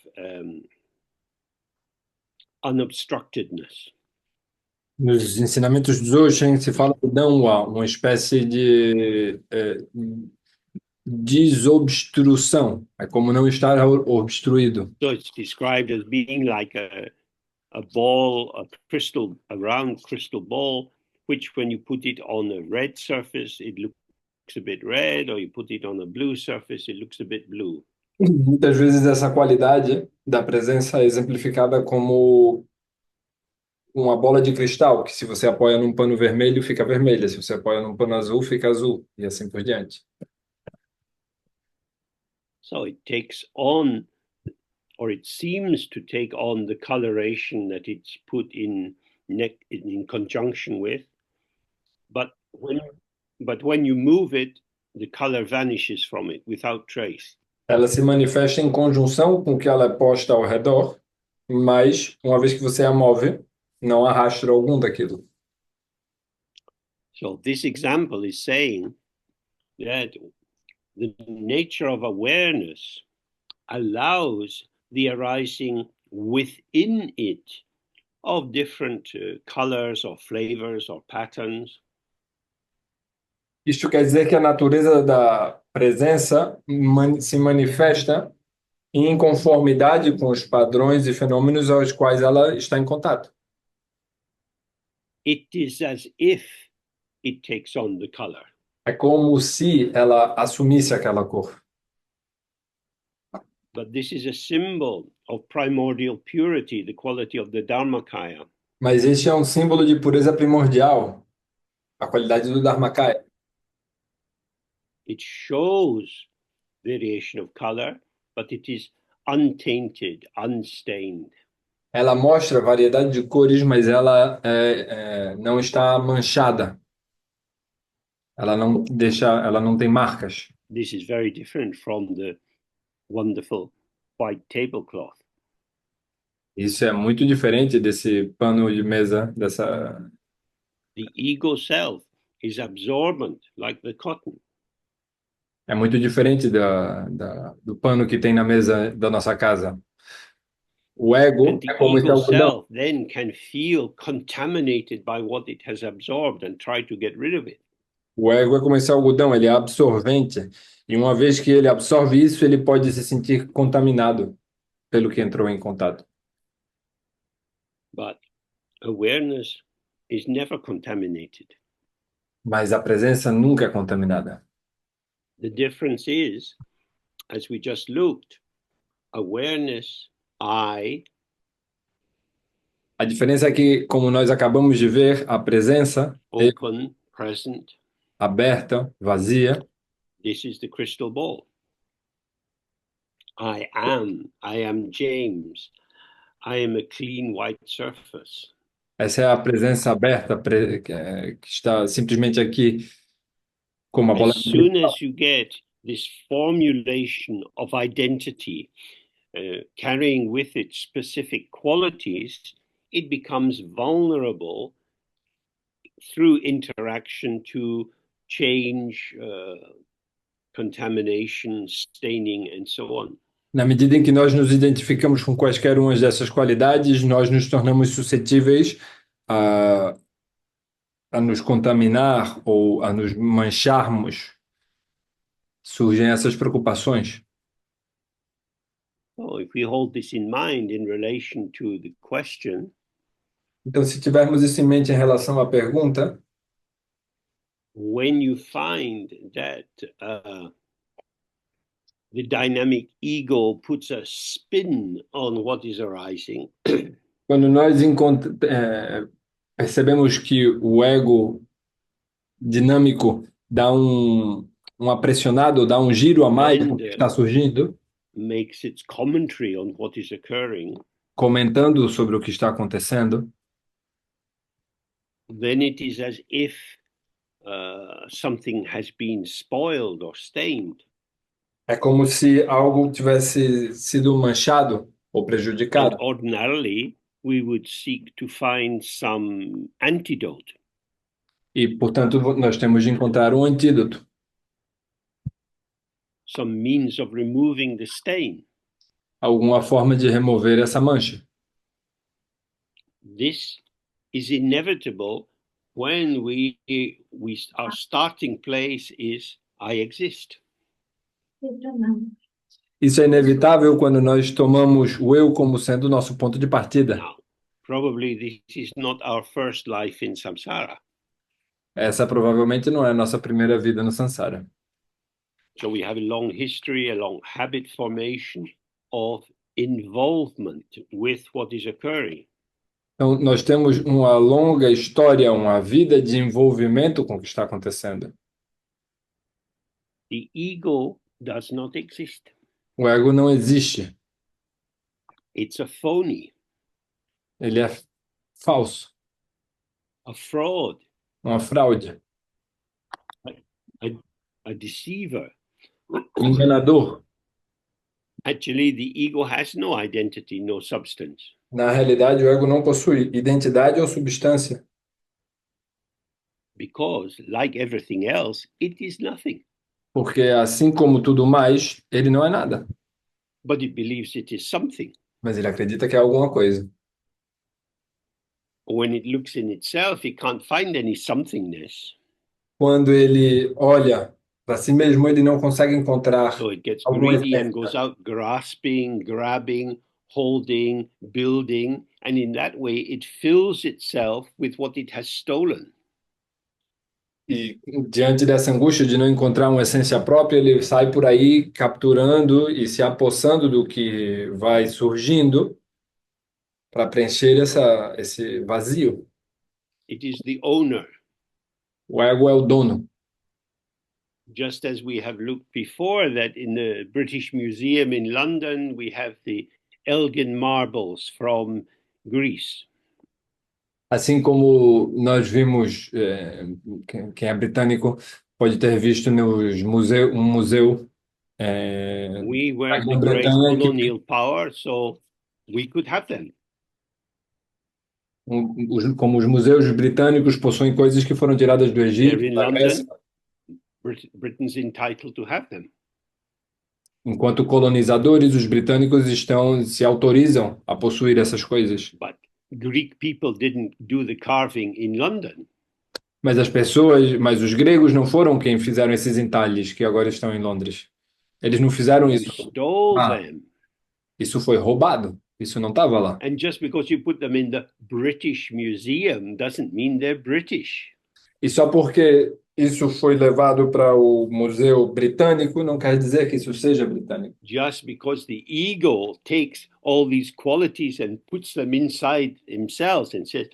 unobstructedness. Nos ensinamentos de Dzogchen se fala do Danwa, uma espécie de desobstrução. É como não estar obstruído. So it's described as being like a ball, a round crystal ball, which when you put it on a red surface, it looks a bit red, or you put it on a blue surface, it looks a bit blue. Muitas vezes essa qualidade da presença é exemplificada como uma bola de cristal, que se você apoia num pano vermelho, fica vermelha, se você apoia num pano azul, fica azul, e assim por diante. So it takes on, or it seems to take on the coloration that it's put in conjunction with, but when you move it, the color vanishes from it without trace. Ela se manifesta em conjunção com o que ela é posta ao redor, mas uma vez que você a move, não há rastro algum daquilo. So this example is saying that the nature of awareness allows the arising within it of different colors or flavors or patterns. Isto quer dizer que a natureza da presença se manifesta em conformidade com os padrões e fenômenos aos quais ela está em contato. It is as if it takes on the color. É como se ela assumisse aquela cor. But this is a symbol of primordial purity, the quality of the Dharmakaya. Mas este é um símbolo de pureza primordial, a qualidade do Dharmakaya. It shows variation of color, but it is untainted, unstained. Ela mostra variedade de cores, mas ela não está manchada. Ela não tem marcas. This is very different from the wonderful white tablecloth. Isso é muito diferente desse pano de mesa, dessa. The ego self is absorbent, like the cotton. É muito diferente do pano que tem na mesa da nossa casa. O ego And the é como esse ego algodão. self then can feel contaminated by what it has absorbed and try to get rid of it. O ego é como esse algodão, ele é absorvente. E uma vez que ele absorve isso, ele pode se sentir contaminado pelo que entrou em contato. But awareness is never contaminated. Mas a presença nunca é contaminada. The difference is, as we just looked, awareness, I, A diferença é que, como nós acabamos de ver, a presença open, present, aberta, vazia, this is the crystal ball. I am James. I am a clean white surface. essa é a presença aberta, que está simplesmente aqui como a bola As de soon cristal. as you get this formulation of identity carrying with it specific qualities, it becomes vulnerable through interaction to change, contamination, staining, and so on. Na medida em que nós nos identificamos com quaisquer umas dessas qualidades, nós nos tornamos suscetíveis a, a nos contaminar ou a nos mancharmos. Surgem essas preocupações. So if we hold this in mind in relation to the question, Então, se tivermos isso em mente em relação à pergunta, when you find that the dynamic ego puts a spin on what is arising, quando nós percebemos que o ego dinâmico dá uma pressionada, dá um giro a mais no que está surgindo, makes its commentary on what is occurring, comentando sobre o que está acontecendo, then it is as if something has been spoiled or stained. é como se algo tivesse sido manchado ou And prejudicado. ordinarily, we would seek to find some antidote. E, portanto, nós temos de encontrar um antídoto, Some means of removing the stain. alguma forma de remover essa mancha. This is inevitable when our starting place is I exist. Isso é inevitável quando nós tomamos o eu como sendo o nosso ponto de partida. Now, probably this is not our first life in samsara. Essa provavelmente não é a nossa primeira vida no Sansara. So we have a long history, a long habit formation of involvement with what is occurring. Então, nós temos uma longa história, uma vida de envolvimento com o que está acontecendo. The ego does not exist. O ego não existe. It's a phony, Ele é falso, a fraud, uma fraude, a deceiver. um enganador. Actually, the ego has no identity, no substance. Na realidade, o ego não possui identidade ou substância, because, like everything else, it is nothing. porque assim como tudo mais, ele não é nada, But it believes it is something. mas ele acredita que é alguma coisa. When it looks in itself, it can't find any somethingness. Quando ele olha para si mesmo, ele não consegue encontrar So it gets alguma greedy and goes essência. out grasping, grabbing, holding, building, and in that way it fills itself with what it has stolen. E diante dessa angústia de não encontrar uma essência própria, ele sai por aí capturando e se apossando do que vai surgindo para preencher esse vazio. It is the owner, O ego é o dono. just as we have looked before that in the British Museum in London we have the Elgin marbles from Greece. Assim como nós vimos, quem é britânico pode ter visto um museu We na were the great Grã-Bretanha colonial power, so we could have them. como os museus britânicos possuem coisas que foram tiradas do They're Egito, in da Grécia, London. Britain's entitled to have them. enquanto colonizadores, os britânicos se autorizam a possuir essas coisas. But Greek people didn't do the carving in London. Mas os gregos não foram quem fizeram esses entalhes que agora estão em Londres. Eles não fizeram You isso. stole Ah, them. isso foi roubado. Isso não estava lá. And just because you put them in the British Museum doesn't mean they're British. E só porque isso foi levado para o Museu Britânico, não quer dizer que isso seja britânico. Just because the ego takes all these qualities and puts them inside himself and says,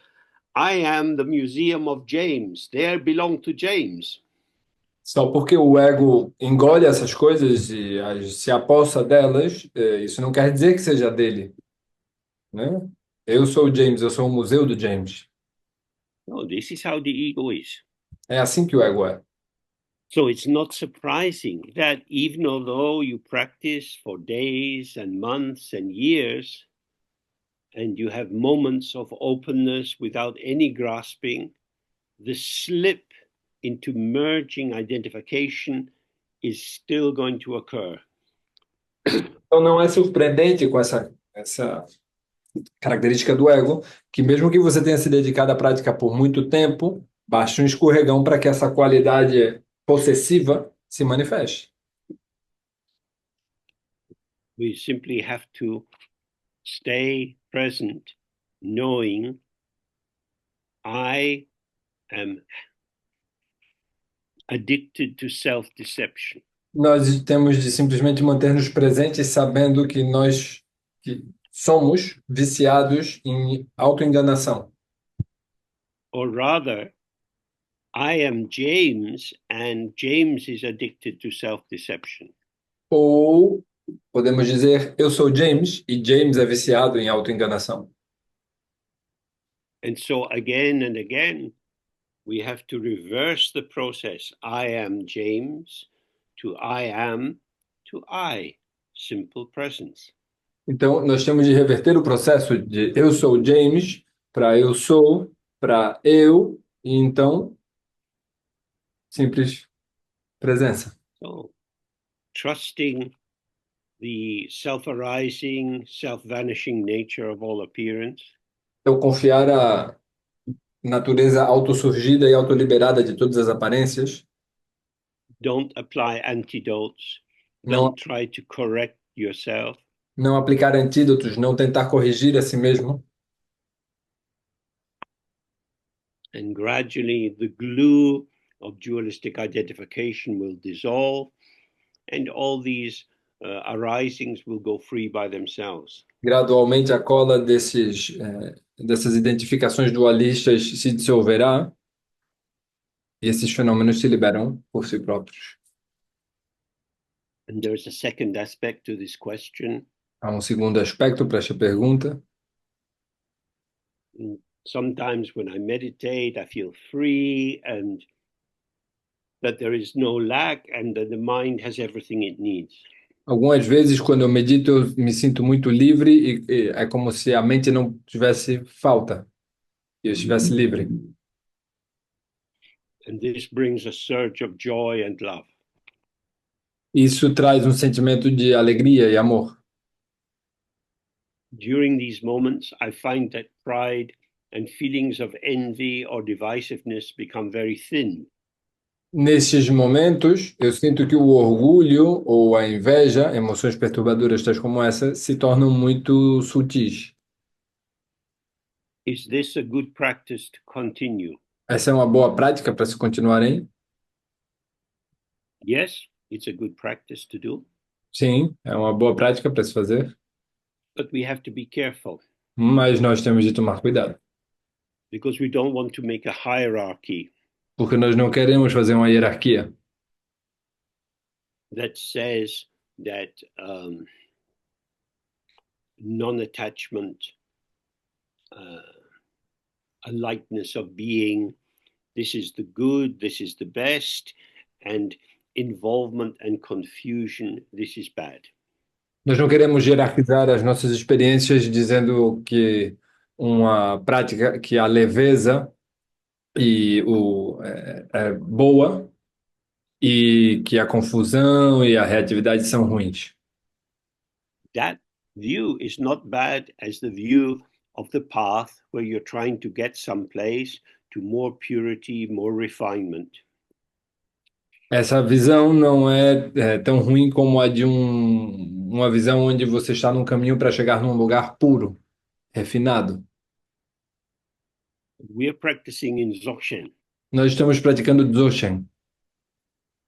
I am the Museum of James, they belong to James. Só porque o ego engole essas coisas e se apossa delas, isso não quer dizer que seja dele, né? Eu sou o James, eu sou o Museu do James. No, this is how the ego is. É assim que o ego é. So it's not surprising that even although you practice for days and months and years, and you have moments of openness without any grasping, the slip into merging identification is still going to occur. Então não é surpreendente com essa característica do ego, que mesmo que você tenha se dedicado à prática por muito tempo, basta um escorregão para que essa qualidade possessiva se manifeste. We simply have to stay present, knowing I am addicted to self deception. Nós temos de simplesmente manter-nos presentes sabendo que somos viciados em autoenganação. Or rather, I am James, and James is addicted to self deception. Ou podemos dizer, eu sou James e James é viciado em autoenganação. And so, again and again, we have to reverse the process. I am James to I am to I, simple presence. Então, nós temos de reverter o processo de eu sou James para eu sou, para eu, e então, simples presença. So, trusting the self arising, self vanishing nature of all appearance, Então, confiar a natureza autossurgida e autoliberada de todas as aparências, don't apply antidotes, não, don't try to correct yourself. não aplicar antídotos, não tentar corrigir a si mesmo, And gradually, the glue of dualistic identification will dissolve, and all these arisings will go free by themselves. gradualmente a cola dessas identificações dualistas se dissolverá e esses fenômenos se liberam por si próprios. And there's a second aspect to this question. Há um segundo aspecto para esta pergunta. Sometimes when I meditate, I feel free and that there is no lack and that the mind has everything it needs. Algumas vezes, quando eu medito, eu me sinto muito livre e é como se a mente não tivesse falta e eu estivesse livre. And this brings a surge of joy and love. Isso traz um sentimento de alegria e amor. During these moments, I find that pride and feelings of envy or divisiveness become very thin. Nestes momentos, eu sinto que o orgulho ou a inveja, emoções perturbadoras tais como essa, se tornam muito sutis. Is this a good practice to continue? Essa é uma boa prática para se continuar em? Yes, it's a good practice to do, Sim, é uma boa prática para se fazer, but we have to be careful mas nós temos de tomar cuidado, because we don't want to make a hierarchy porque nós não queremos fazer uma hierarquia that says that non-attachment, a lightness of being, this is the good, this is the best, and involvement and confusion, this is bad. Nós não queremos hierarquizar as nossas experiências dizendo que uma prática, que a leveza é boa e que a confusão e a reatividade são ruins. That view is not bad as the view of the path where you're trying to get someplace to more purity, more refinement. Essa visão não é tão ruim como a de uma visão onde você está num caminho para chegar num lugar puro, refinado. We're practicing in Dzogchen. Nós estamos praticando Dzogchen.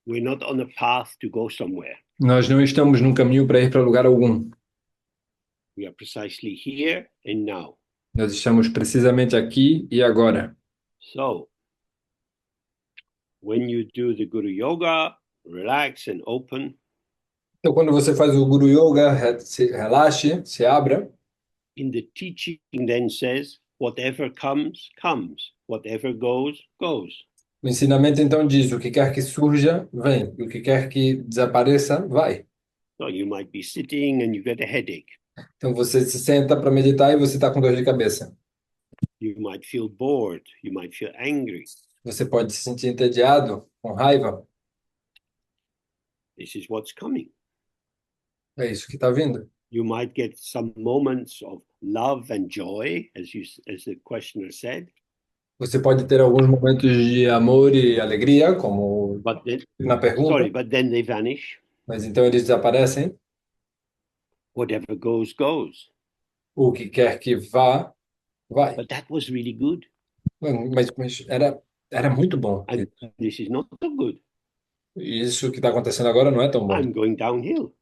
We're not on a path to go somewhere. Nós não estamos num caminho para ir para lugar algum. We are precisely here and now. Nós estamos precisamente aqui e agora. So, when you do the Guru Yoga, relax and open. Então, quando você faz o Guru Yoga, se relaxe, se abra. In the teaching, then says, whatever comes, comes. Whatever goes, goes. O ensinamento então diz: o que quer que surja, vem. E o que quer que desapareça, vai. So you might be sitting and you get a headache. Então você se senta para meditar e você está com dor de cabeça. You might feel bored. You might feel angry. Você pode se sentir entediado, com raiva. This is what's coming. É isso que está vindo. You might get some moments of love and joy, as the questioner said. Você pode ter alguns momentos de amor e alegria, como But then, na pergunta, but then they vanish. mas então eles desaparecem. Whatever goes, goes. O que quer que vá, vai. But that was really good. Mas era muito bom. And this is not so good. Isso que está acontecendo agora não é tão bom. I'm going downhill.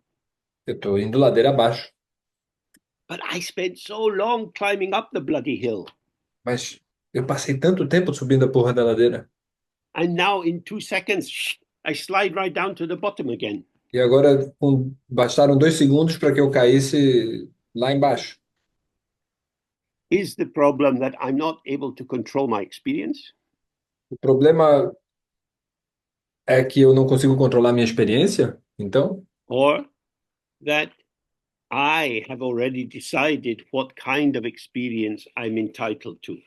Eu estou indo ladeira abaixo. But I spent so long climbing up the bloody hill. Mas eu passei tanto tempo subindo a porra da ladeira. And now in 2 seconds, I slide right down to the bottom again. E agora bastaram 2 segundos para que eu caísse lá embaixo. Is the problem that I'm not able to control my experience? O problema é que eu não consigo controlar minha experiência, então? Or that I have already decided what kind of experience I'm entitled to?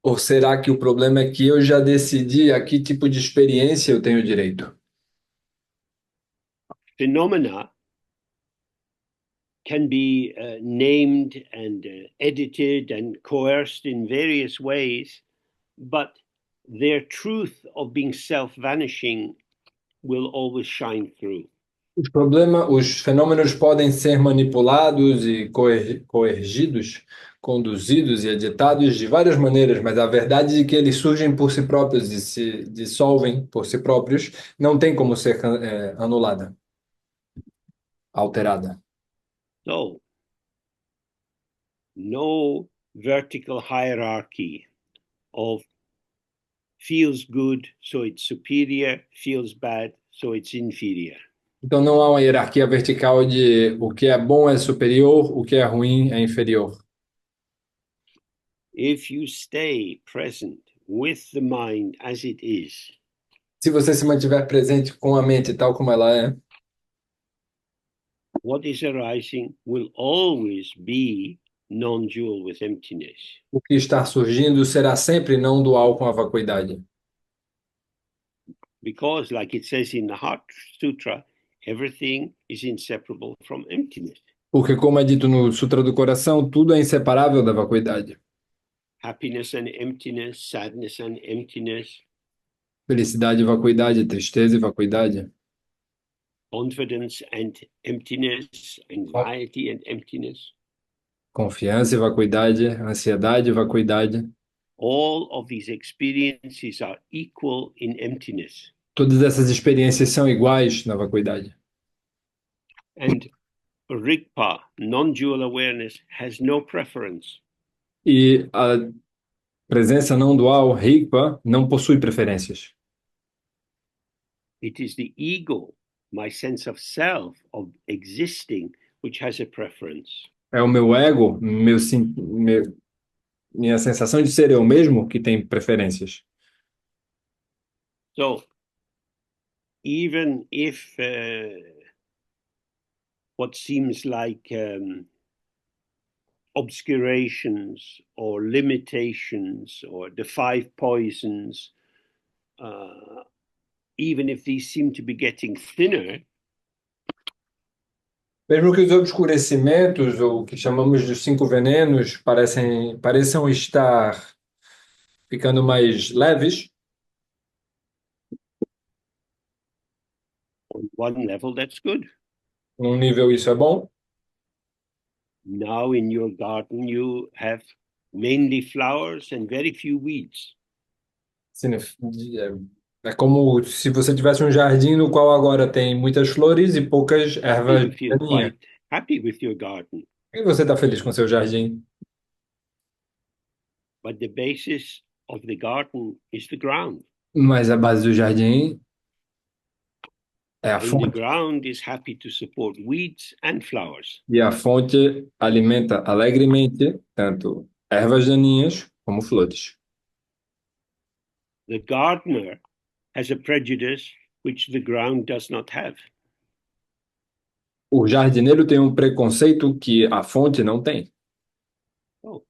Ou será que o problema é que eu já decidi a que tipo de experiência eu tenho direito? Phenomena can be named and edited and coerced in various ways, but their truth of being self-vanishing will always shine through. Os fenômenos podem ser manipulados e coergidos, conduzidos e editados de várias maneiras, mas a verdade é que eles surgem por si próprios e se dissolvem por si próprios, não tem como ser anulada, alterada. So, no vertical hierarchy of feels good, so it's superior, feels bad, so it's inferior. Então não há uma hierarquia vertical de o que é bom é superior, o que é ruim é inferior. If you stay present with the mind as it is, Se você se mantiver presente com a mente tal como ela é, what is arising will always be non-dual with emptiness. O que está surgindo será sempre não dual com a vacuidade. Because, like it says in the Heart Sutra, everything is inseparable from emptiness. Porque, como é dito no Sutra do Coração, tudo é inseparável da vacuidade. Happiness and emptiness, sadness and emptiness, Felicidade e vacuidade, tristeza e vacuidade, confidence and emptiness, anxiety and emptiness. confiança e vacuidade, ansiedade e vacuidade. All of these experiences are equal in emptiness. Todas essas experiências são iguais na vacuidade. And Rigpa, non-dual awareness, has no preference. E a presença não dual, Rigpa, não possui preferências. It is the ego, my sense of self, of existing, which has a preference. É o meu ego, minha sensação de ser eu mesmo que tem preferências. So, even if what seems like obscurations or limitations or the five poisons, even if these seem to be getting thinner, Mesmo que os obscurecimentos, ou o que chamamos de cinco venenos, pareçam estar ficando mais leves, on one level, that's good. num nível isso é bom. Now in your garden, you have mainly flowers and very few weeds. É como se você tivesse um jardim no qual agora tem muitas flores e poucas ervas You feel daninhas. quite happy with your garden. E você está feliz com seu jardim. But the basis of the garden is the ground. Mas a base do jardim é a And the fonte. ground is happy to support weeds and flowers. E a fonte alimenta alegremente tanto ervas daninhas como flores. The gardener has a prejudice which the ground does not have. O jardineiro tem um preconceito que a fonte não tem. Oh.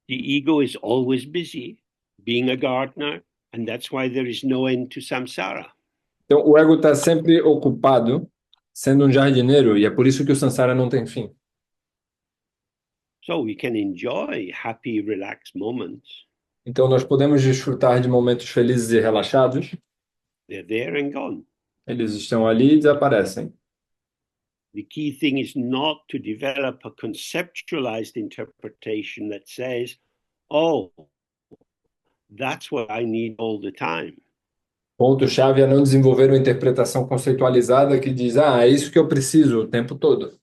The ego is always busy being a gardener, and that's why there is no end to samsara. Então, o ego está sempre ocupado sendo um jardineiro e é por isso que o samsara não tem fim. So we can enjoy happy, relaxed moments. Então, nós podemos desfrutar de momentos felizes e relaxados. They're there and gone. Eles estão ali e desaparecem. The key thing is not to develop a conceptualized interpretation that says, oh, that's what I need all the time. Ponto-chave é não desenvolver uma interpretação conceitualizada que diz, é isso que eu preciso o tempo todo.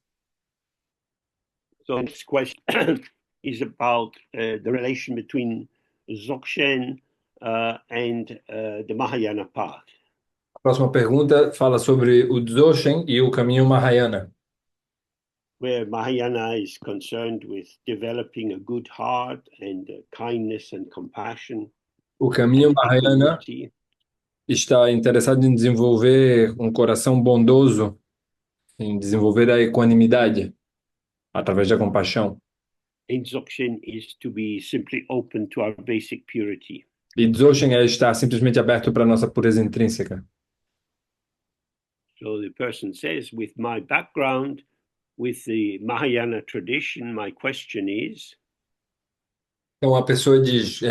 So this question is about the relation between Dzogchen and the Mahayana path. A próxima pergunta fala sobre o Dzogchen e o caminho Mahayana. Where Mahayana is concerned with developing a good heart and kindness and compassion. O caminho Mahayana Equanimity. está interessado em desenvolver um coração bondoso, em desenvolver a equanimidade através da compaixão. And Dzogchen is to be simply open to our basic purity. E Dzogchen é estar simplesmente aberto para a nossa pureza intrínseca. So the person says, with my background, with the Mahayana tradition, my question is, Então a pessoa diz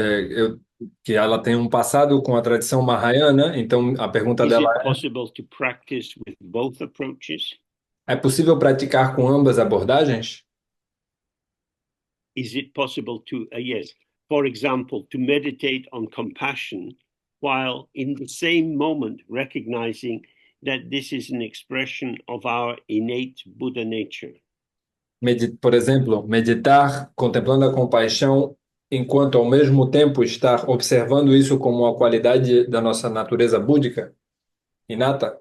que ela tem um passado com a tradição Mahayana, então a pergunta is dela it possible to practice with both approaches? é possível praticar com ambas abordagens? Is it possible to, yes, for example, to meditate on compassion while in the same moment recognizing that this is an expression of our innate Buddha nature? Por exemplo, meditar contemplando a compaixão enquanto ao mesmo tempo estar observando isso como uma qualidade da nossa natureza búdica inata?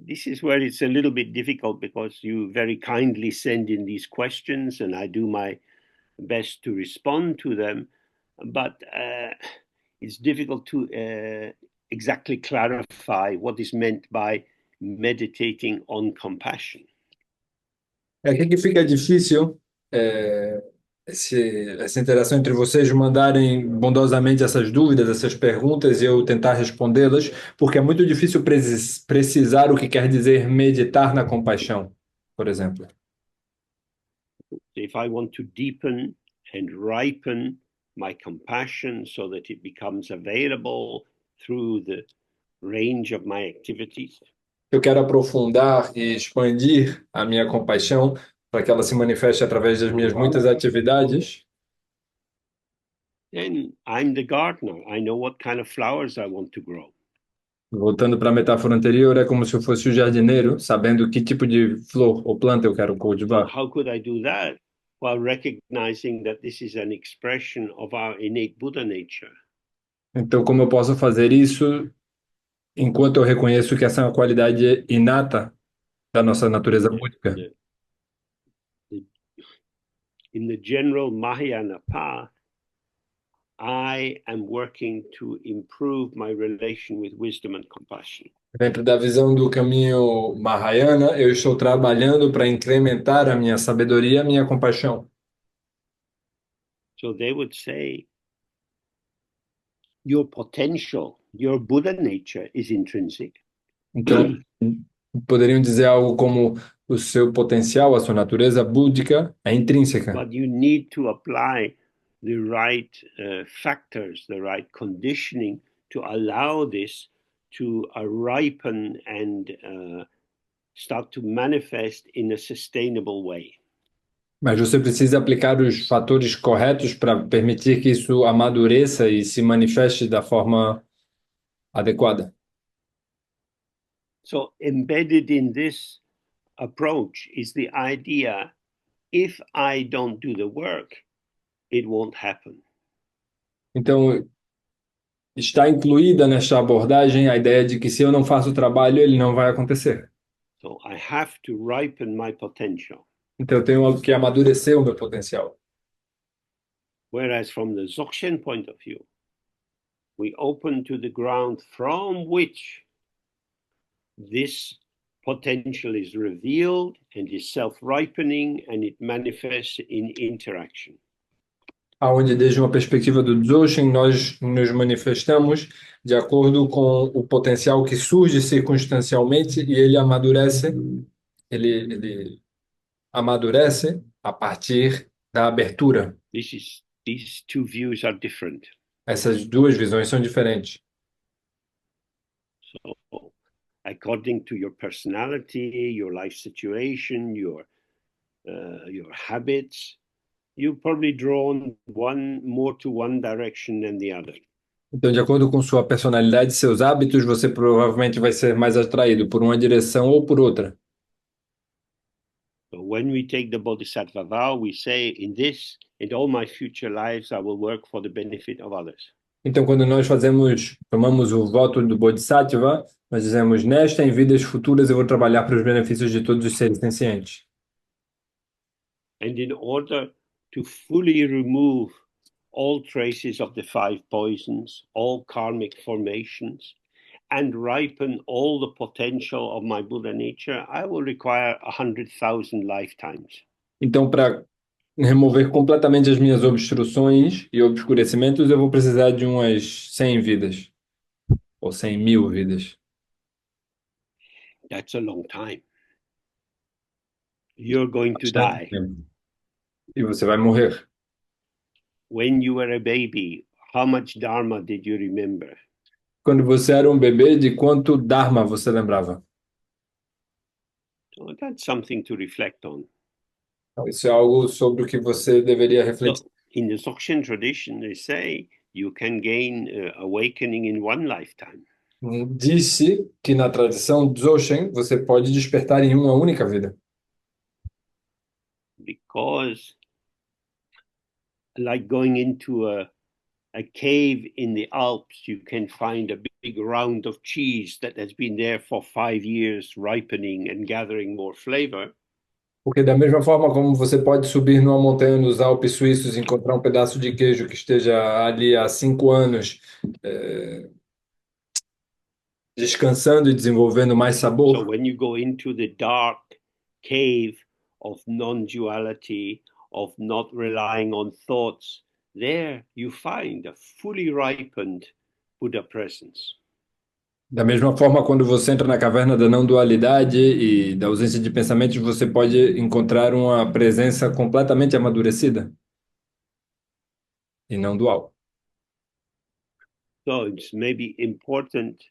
This is where it's a little bit difficult because you very kindly send in these questions and I do my best to respond to them, but it's difficult to exactly clarify what is meant by meditating on compassion. É aqui que fica difícil essa interação entre vocês mandarem bondosamente essas dúvidas, essas perguntas e eu tentar respondê-las, porque é muito difícil precisar o que quer dizer meditar na compaixão, por exemplo. If I want to deepen and ripen my compassion so that it becomes available through the range of my activities, Eu quero aprofundar e expandir a minha compaixão para que ela se manifeste através das minhas muitas atividades. then I'm the gardener. I know what kind of flowers I want to grow. Voltando para a metáfora anterior, é como se eu fosse o jardineiro, sabendo que tipo de flor ou planta eu quero So cultivar. how could I do that? While recognizing that this is an expression of our innate Buddha nature. Então, como eu posso fazer isso enquanto eu reconheço que essa é uma qualidade inata da nossa natureza búdica? The, the, in the general Mahayana path, I am working to improve my relation with wisdom and compassion. Dentro da visão do caminho Mahayana, eu estou trabalhando para incrementar a minha sabedoria e a minha compaixão. So they would say, your potential, your Buddha nature is intrinsic. Então, poderiam dizer algo como o seu potencial, a sua natureza búdica é intrínseca, But you need to apply the right factors, the right conditioning to allow this to ripen and start to manifest in a sustainable way. mas você precisa aplicar os fatores corretos para permitir que isso amadureça e se manifeste da forma adequada. So embedded in this approach is the idea, if I don't do the work, it won't happen. Então, está incluída nesta abordagem a ideia de que se eu não faço o trabalho, ele não vai acontecer. So I have to ripen my potential. Então, eu tenho que amadurecer o meu potencial. Whereas from the Dzogchen point of view, we open to the ground from which this potential is revealed and is self-ripening and it manifests in interaction. Aonde, desde uma perspectiva do Dzogchen, nós nos manifestamos de acordo com o potencial que surge circunstancialmente e ele amadurece a partir da abertura. These two views are different. Essas duas visões são diferentes. So, according to your personality, your life situation, your habits, you're probably drawn more to one direction than the other. Então, de acordo com sua personalidade e seus hábitos, você provavelmente vai ser mais atraído por uma direção ou por outra. So when we take the Bodhisattva vow, we say, in this and all my future lives, I will work for the benefit of others. Então, quando nós tomamos o voto do Bodhisattva, nós dizemos, nesta em vidas futuras eu vou trabalhar para os benefícios de todos os seres sencientes. And in order to fully remove all traces of the five poisons, all karmic formations, and ripen all the potential of my Buddha nature, I will require 100,000 lifetimes. Então, para remover completamente as minhas obstruções e obscurecimentos, eu vou precisar de umas 100 vidas, ou 100.000 vidas. That's a long time. You're going to die. E você vai morrer. When you were a baby, how much Dharma did you remember? Quando você era um bebê, de quanto Dharma você lembrava? So that's something to reflect on. Então, isso é algo sobre o que você deveria refletir. So, in the Dzogchen tradition, they say you can gain awakening in one lifetime. Disse que na tradição Dzogchen você pode despertar em uma única vida. Because, like going into a cave in the Alps, you can find a big round of cheese that has been there for 5 years, ripening and gathering more flavor. Porque da mesma forma como você pode subir numa montanha nos Alpes suíços e encontrar um pedaço de queijo que esteja ali há 5 anos, descansando e desenvolvendo mais So sabor. when you go into the dark cave of non-duality, of not relying on thoughts, there you find a fully ripened Buddha presence. Da mesma forma, quando você entra na caverna da não-dualidade e da ausência de pensamentos, você pode encontrar uma presença completamente amadurecida e não dual. So it's maybe important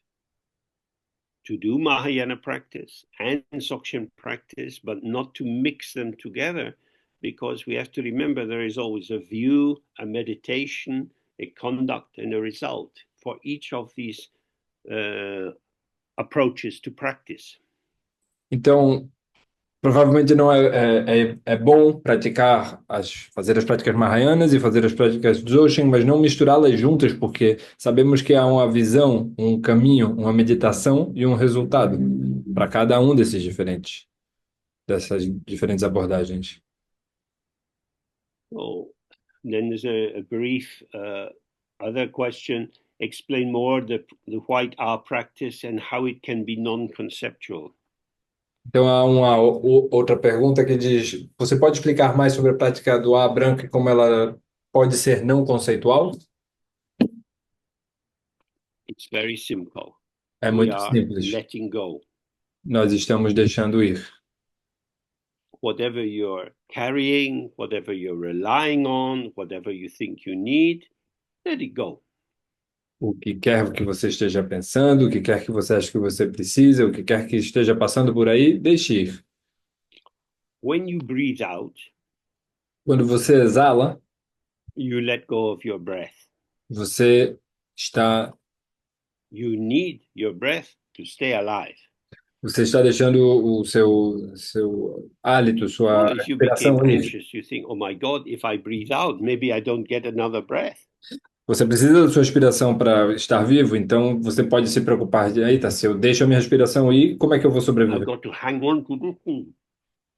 to do Mahayana practice and Dzogchen practice, but not to mix them together, because we have to remember there is always a view, a meditation, a conduct, and a result for each of these approaches to practice. Então, provavelmente não é bom praticar fazer as práticas Mahayanas e fazer as práticas Dzogchen, mas não misturá-las juntas, porque sabemos que há uma visão, um caminho, uma meditação e um resultado para cada um dessas diferentes abordagens. So then there's a brief other question. Explain more the White R practice and how it can be non-conceptual. Então, há uma outra pergunta que diz: você pode explicar mais sobre a prática do A branco e como ela pode ser não conceitual? It's very simple. É We muito are simples. letting go. Nós estamos deixando ir. Whatever you're carrying, whatever you're relying on, whatever you think you need, let it go. O que quer que você esteja pensando, o que quer que você ache que você precisa, o que quer que esteja passando por aí, deixe ir. When you breathe out, Quando você exala, you let go of your breath. você está, You need your breath to stay alive. você está deixando o seu hálito, Well, sua if you became respiração ir. anxious, you think, oh my God, if I breathe out, maybe I don't get another breath. Você precisa da sua respiração para estar vivo, então você pode se preocupar de, eita, se eu deixo a minha respiração ir, como é que eu vou I've sobreviver? got to hang on to this thing.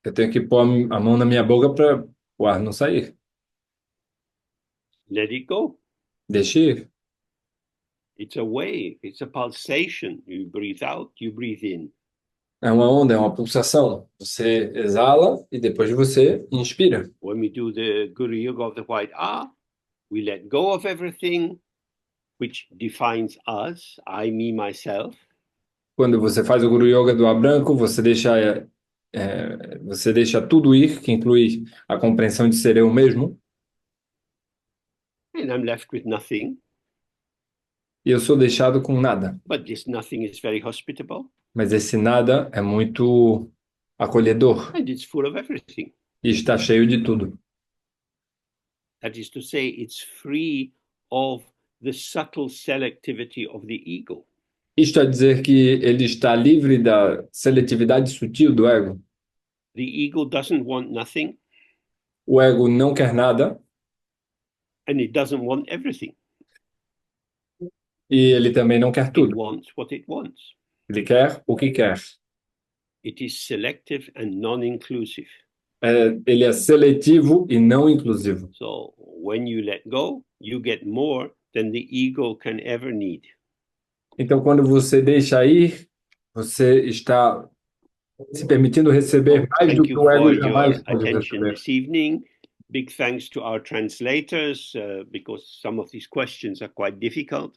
Eu tenho que pôr a mão na minha boca para o ar não sair. Let it go. Deixe ir. It's a wave, it's a pulsation. You breathe out, you breathe in. É uma onda, é uma pulsação. Você exala e depois você inspira. When we do the Guru Yoga of the White R, we let go of everything which defines us, I, me, myself. Quando você faz o Guru Yoga do A branco, você deixa tudo ir, que inclui a compreensão de ser eu mesmo, And I'm left with nothing. e eu sou deixado com nada. But this nothing is very hospitable Mas esse nada é muito acolhedor and it's full of everything. e está cheio de tudo. That is to say, it's free of the subtle selectivity of the ego. Isto a dizer que ele está livre da seletividade sutil do ego. The ego doesn't want nothing O ego não quer nada and it doesn't want everything. e ele também não quer It tudo. wants what it wants. Ele quer o que quer. It is selective and non-inclusive. Ele é seletivo e não inclusivo. So when you let go, you get more than the ego can ever need. Então, quando você deixa ir, você está se permitindo receber mais do Thank que you o ego for jamais your pode attention receber. this evening. Big thanks to our translators because some of these questions are quite difficult.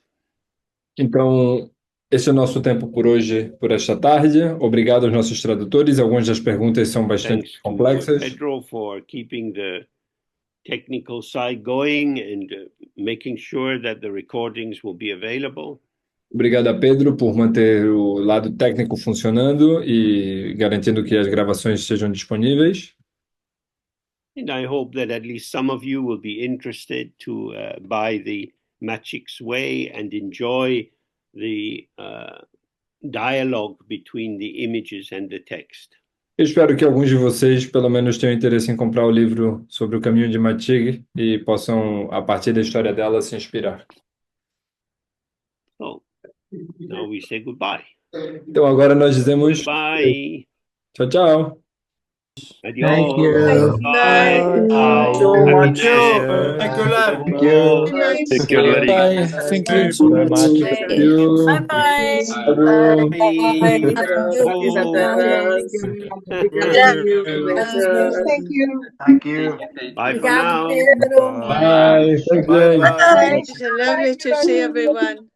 Então, esse é o nosso tempo por hoje, por esta tarde. Obrigado aos nossos tradutores. Algumas das perguntas são bastante Thanks to complexas. Pedro for keeping the technical side going and making sure that the recordings will be available. Obrigado a Pedro por manter o lado técnico funcionando e garantindo que as gravações sejam disponíveis. And I hope that at least some of you will be interested to buy the Machik's Way and enjoy the dialogue between the images and the text. Eu espero que alguns de vocês, pelo menos, tenham interesse em comprar o livro sobre o caminho de Matig e possam, a partir da história dela, se inspirar. So now we say goodbye. Então, agora nós dizemos Bye. tchau, tchau. Adios. Thank you. Bye. Bye. So Happy much. day. Thank you, Lar. Thank you. Thank you very Bye. Thank you so very much. Thank you. Bye-bye. Aduh. Thank you, Bye. Sarah. Thank you, Sarah. Thank you, Professor. Thank you. Thank you. Bye for Obrigado, now. Pedro. Bye. Thanks, Bye Jay. bye. Bye. It's lovely to see everyone.